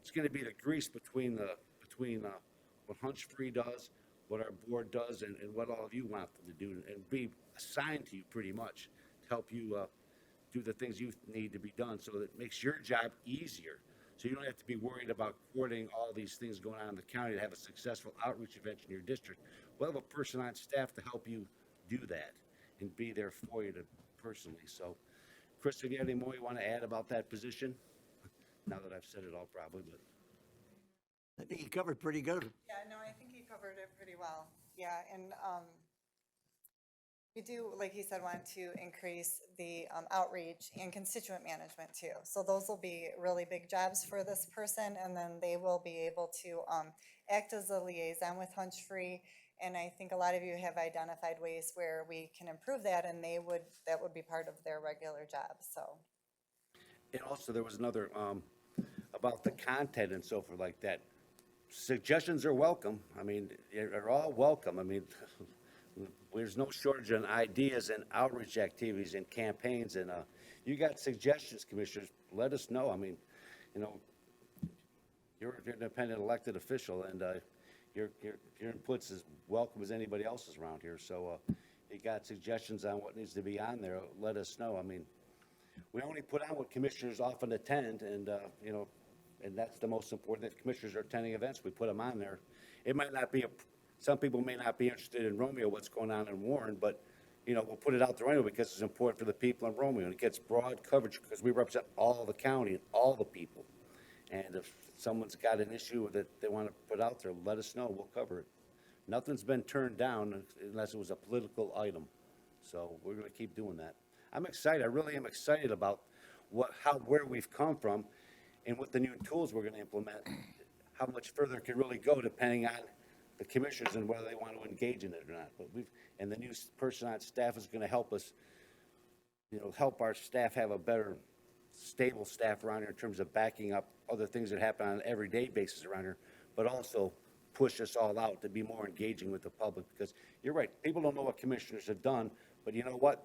it's going to be the grease between what Hunch Free does, what our board does, and what all of you want them to do, and be assigned to you pretty much to help you do the things you need to be done, so that it makes your job easier. So you don't have to be worried about coordinating all these things going on in the county to have a successful outreach event in your district. We'll have a person on staff to help you do that and be there for you personally. So, Chris, have you any more you want to add about that position? Now that I've said it all, probably, but. I think you covered pretty good. Yeah, no, I think you covered it pretty well. Yeah, and we do, like you said, want to increase the outreach and constituent management too. So those will be really big jobs for this person, and then they will be able to act as a liaison with Hunch Free. And I think a lot of you have identified ways where we can improve that, and that would be part of their regular job, so. And also, there was another, about the content and so forth like that. Suggestions are welcome. I mean, they're all welcome. I mean, there's no shortage on ideas and outreach activities and campaigns. And you got suggestions, commissioners, let us know. I mean, you know, you're an independent elected official, and your input's as welcome as anybody else's around here. So you got suggestions on what needs to be on there, let us know. I mean, we only put on what commissioners often attend, and, you know, and that's the most important, that commissioners are attending events, we put them on there. It might not be, some people may not be interested in Romeo, what's going on in Warren, but, you know, we'll put it out there anyway because it's important for the people in Romeo, and it gets broad coverage because we represent all the county and all the people. And if someone's got an issue that they want to put out there, let us know, we'll cover it. Nothing's been turned down unless it was a political item. So we're going to keep doing that. I'm excited, I really am excited about where we've come from, and with the new tools we're going to implement, how much further it can really go depending on the commissioners and whether they want to engage in it or not. But and the new person on staff is going to help us, you know, help our staff have a better, stable staff around here in terms of backing up other things that happen on an everyday basis around here, but also push us all out to be more engaging with the public. Because you're right, people don't know what commissioners have done, but you know what?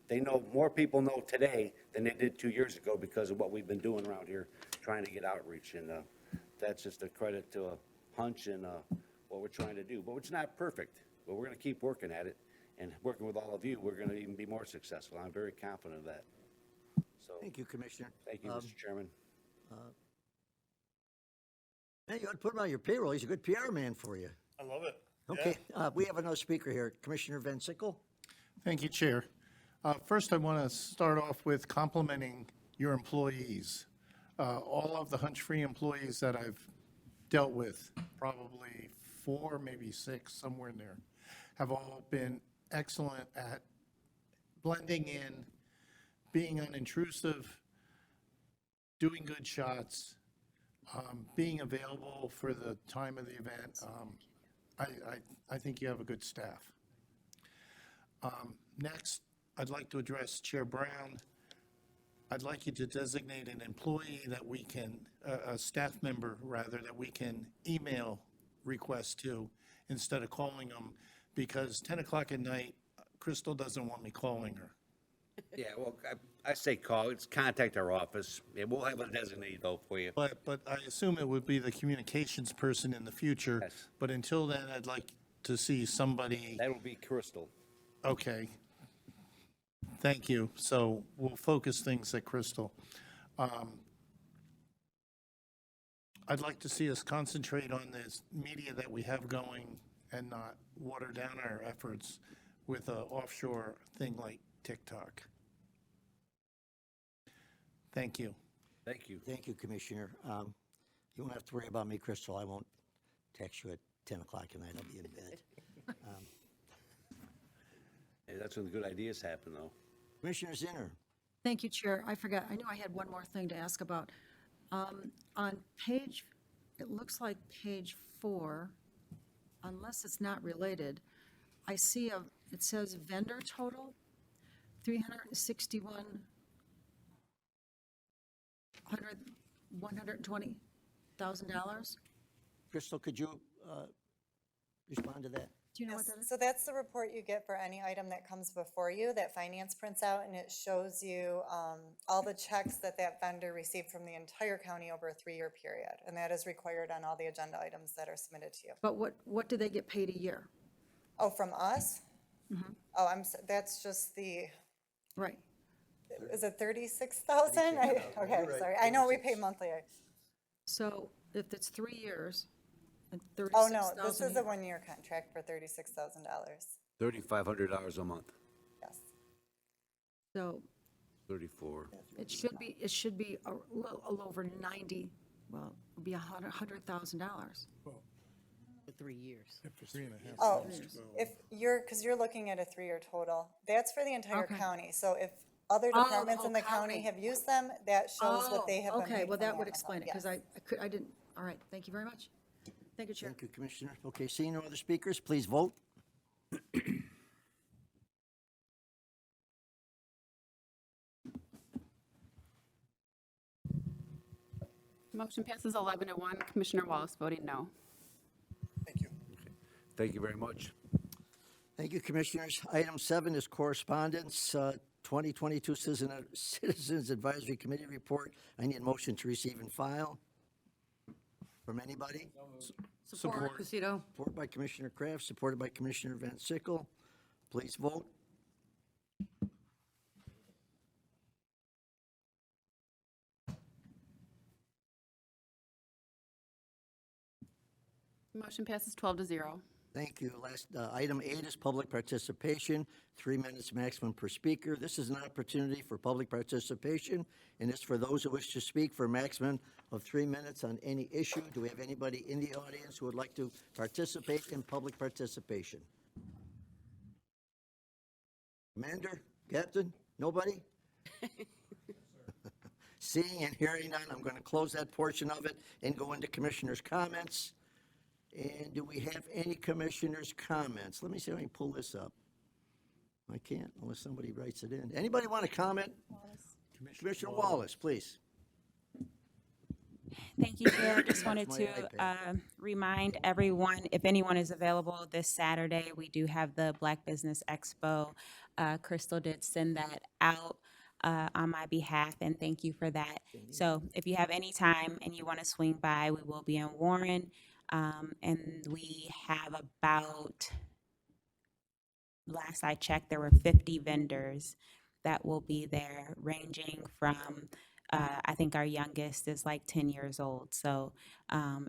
They know, more people know today than they did 2 years ago because of what we've been doing around here, trying to get outreach. And that's just a credit to Hunch and what we're trying to do. But it's not perfect, but we're going to keep working at it. And working with all of you, we're going to even be more successful. I'm very confident of that. So, Thank you, Commissioner. thank you, Mr. Chairman. Hey, you ought to put him on your payroll. He's a good PR man for you. I love it. Okay, we have another speaker here, Commissioner Van Sickle. Thank you, Chair. First, I want to start off with complimenting your employees. All of the Hunch Free employees that I've dealt with, probably 4, maybe 6, somewhere in there, have all been excellent at blending in, being unintrusive, doing good shots, being available for the time of the event. I think you have a good staff. Next, I'd like to address Chair Brown. I'd like you to designate an employee that we can, a staff member rather, that we can email requests to instead of calling them, because 10 o'clock at night, Crystal doesn't want me calling her. Yeah, well, I say call, it's contact our office. Yeah, we'll have a designated though for you. But I assume it would be the communications person in the future. Yes. But until then, I'd like to see somebody. That will be Crystal. Okay. Thank you. So we'll focus things at Crystal. I'd like to see us concentrate on this media that we have going and not water down our efforts with an offshore thing like TikTok. Thank you. Thank you. Thank you, Commissioner. You won't have to worry about me, Crystal. I won't text you at 10 o'clock at night. I'll be in bed. Hey, that's when the good ideas happen, though. Commissioner Zinner. Thank you, Chair. I forgot, I knew I had one more thing to ask about. On page, it looks like page 4, unless it's not related, I see it says vendor total, $120,000. Crystal, could you respond to that? Do you know what Yes, that is? so that's the report you get for any item that comes before you, that finance prints out, and it shows you all the checks that that vendor received from the entire county over a 3-year period. And that is required on all the agenda items that are submitted to you. But what do they get paid a year? Oh, from us? Oh, that's just the, Right. is it 36,000? Okay, I'm sorry. I know we pay monthly. So if it's 3 years and Oh, no, 36,000. this is a 1-year contract for $36,000. $3,500 a month, Yes. So 34. it should be a little over 90, well, it'll be $100,000. For 3 years. After 3.5 Oh, years. because you're looking at a 3-year total. That's for the entire Okay. county. So if other Oh, departments in the county county. have used them, that shows what they have been paid. Okay, well, from that would Amazon. explain it, because Yes. I didn't, all right, thank you very much. Thank you, Chair. Thank you, Commissioner. Okay, seeing no other speakers, please vote. Motion passes 11-1. Commissioner Wallace voting no. Thank you. Thank you very much. Thank you, Commissioners. Item 7 is correspondence, 2022 Citizens Advisory Committee report. I need a motion to receive and file. From anybody? Support. Crystal. Support by Commissioner Kraft, supported by Commissioner Van Sickle. Please vote. Motion passes 12-0. Thank you. Last, item 8 is public participation, 3 minutes maximum per speaker. This is an opportunity for public participation, and it's for those who wish to speak for a maximum of 3 minutes on any issue. Do we have anybody in the audience who would like to participate in public participation? Commander, Captain, nobody? Seeing and hearing none, I'm going to close that portion of it and go into commissioners' comments. And do we have any commissioners' comments? Let me see if I can pull this up. I can't unless somebody writes it in. Anybody want to comment? Commissioner Wallace, please. Thank you, Chair. Just wanted My to iPad. remind everyone, if anyone is available this Saturday, we do have the Black Business Expo. Crystal did send that out on my behalf, and thank you for that. So if you have any time and you want to swing by, we will be in Warren. And we have about, last I checked, there were 50 vendors that will be there, ranging from, I think our youngest is like 10 years old. So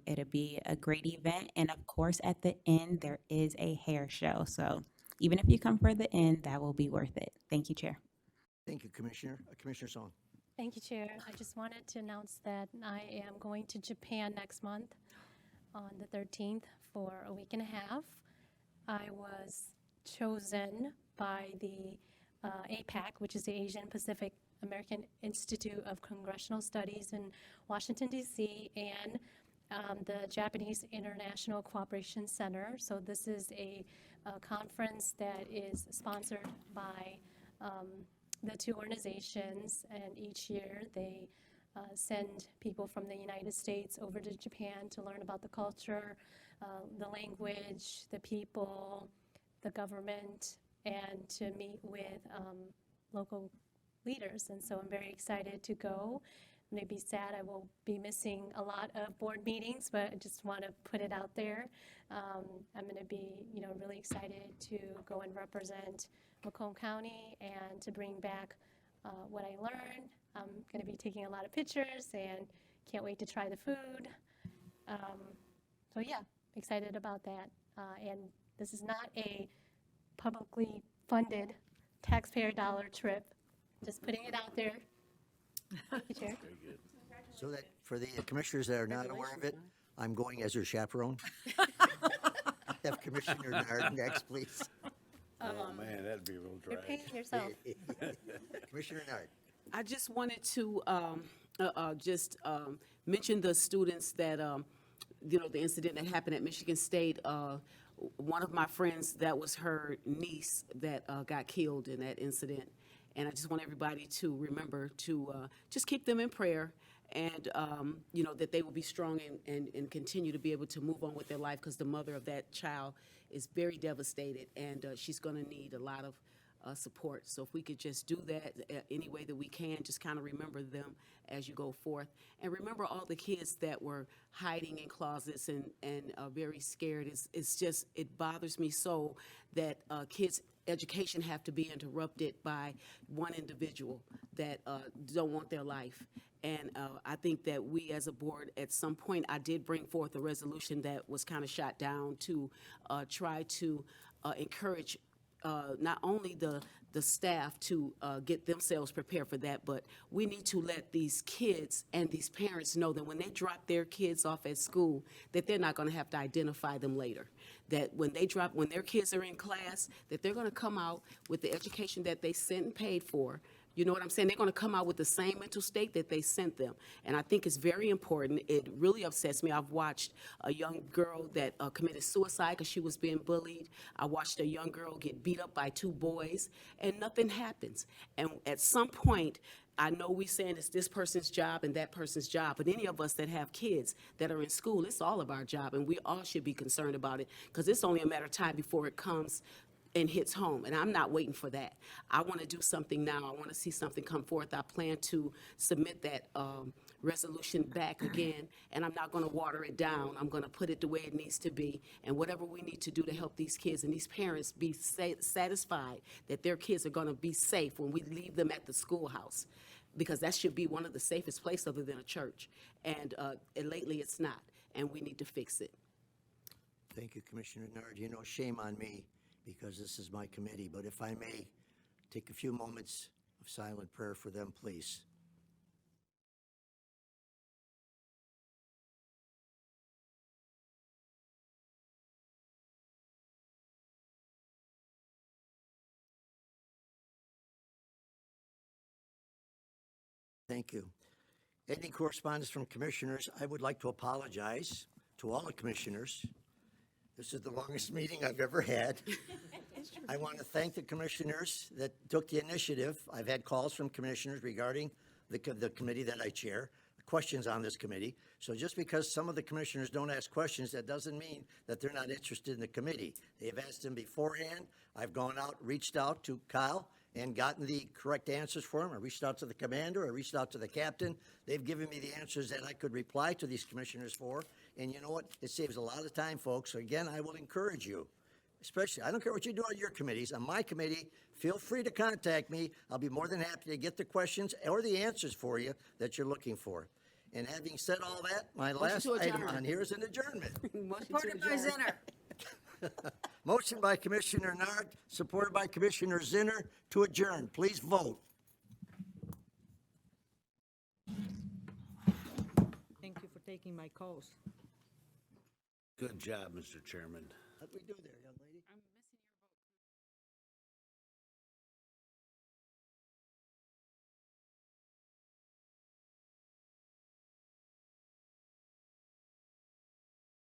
it'll be a great event. And of course, at the end, there is a hair show. So even if you come for the end, that will be worth it. Thank you, Chair. Thank you, Commissioner. Commissioner Song. Thank you, Chair. I just wanted to announce that I am going to Japan next month on the 13th for a week and a half. I was chosen by the APAC, which is the Asian Pacific American Institute of Congressional Studies in Washington, D.C., and the Japanese International Cooperation Center. So this is a conference that is sponsored by the two organizations, and each year they send people from the United States over to Japan to learn about the culture, the language, the people, the government, and to meet with local leaders. And so I'm very excited to go. Maybe sad I will be missing a lot of board meetings, but I just want to put it out there. I'm going to be, really excited to go and represent Macomb County and to bring back what I learned. I'm going to be taking a lot of pictures and can't wait to try the food. So yeah, excited about that. And this is not a publicly funded taxpayer dollar trip. Just putting it out there. Thank you, Chair. So that, for the commissioners that are not aware of it, I'm going as your chaperone. Have Commissioner Nard next, please. Oh, man, that'd be a real You're drag. paying yourself. Commissioner Nard. I just wanted to mention the students that the incident that happened at Michigan State, one of my friends, that was her niece that got killed in that incident. And I just want everybody to remember to just keep them in prayer, and, that they will be strong and continue to be able to move on with their life, because the mother of that child is very devastated, and she's going to need a lot of support. So if we could just do that any way that we can, just kind of remember them as you go forth. And remember all the kids that were hiding in closets and very scared. It's just, it bothers me so that kids' education have to be interrupted by one individual that don't want their life. And I think that we as a board, at some point, I did bring forth a resolution that was kind of shot down to try to encourage not only the staff to get themselves prepared for that, but we need to let these kids and these parents know that when they drop their kids off at school, that they're not going to have to identify them later. That when their kids are in class, that they're going to come out with the education that they sent and paid for. You know what I'm saying? They're going to come out with the same mental state that they sent them. And I think it's very important. It really upsets me. I've watched a young girl that committed suicide because she was being bullied. I watched a young girl get beat up by 2 boys, and nothing happens. And at some point, I know we're saying it's this person's job and that person's job, but any of us that have kids that are in school, it's all of our job, and we all should be concerned about it, because it's only a matter of time before it comes and hits home, and I'm not waiting for that. I want to do something now. I want to see something come forth. I plan to submit that resolution back again, and I'm not going to water it down. I'm going to put it the way it needs to be, and whatever we need to do to help these kids and these parents be satisfied that their kids are going to be safe when we leave them at the schoolhouse, because that should be one of the safest places other than a church, and lately it's not, and we need to fix it. Thank you, Commissioner Nard. Shame on me, because this is my committee, but if I may, take a few moments of silent prayer for them, please. Thank you. Any correspondence from commissioners? I would like to apologize to all the commissioners. This is the longest meeting I've ever had. I want to thank the commissioners that took the initiative. I've had calls from commissioners regarding the committee that I chair, questions on this committee. So just because some of the commissioners don't ask questions, that doesn't mean that they're not interested in the committee. They've asked them beforehand. I've gone out, reached out to Kyle, and gotten the correct answers for him. I reached out to the commander, I reached out to the captain. They've given me the answers that I could reply to these commissioners for. And you know what? It saves a lot of time, folks. So again, I will encourage you, especially, I don't care what you do on your committees. On my committee, feel free to contact me. I'll be more than happy to get the questions or the answers for you that you're looking for. And having said all that, my last item on here is an adjournment. Supported by Zinner. Motion by Commissioner Nard, supported by Commissioner Zinner to adjourn. Please vote. Thank you for taking my calls. Good job, Mr. Chairman. How'd we do there, young lady?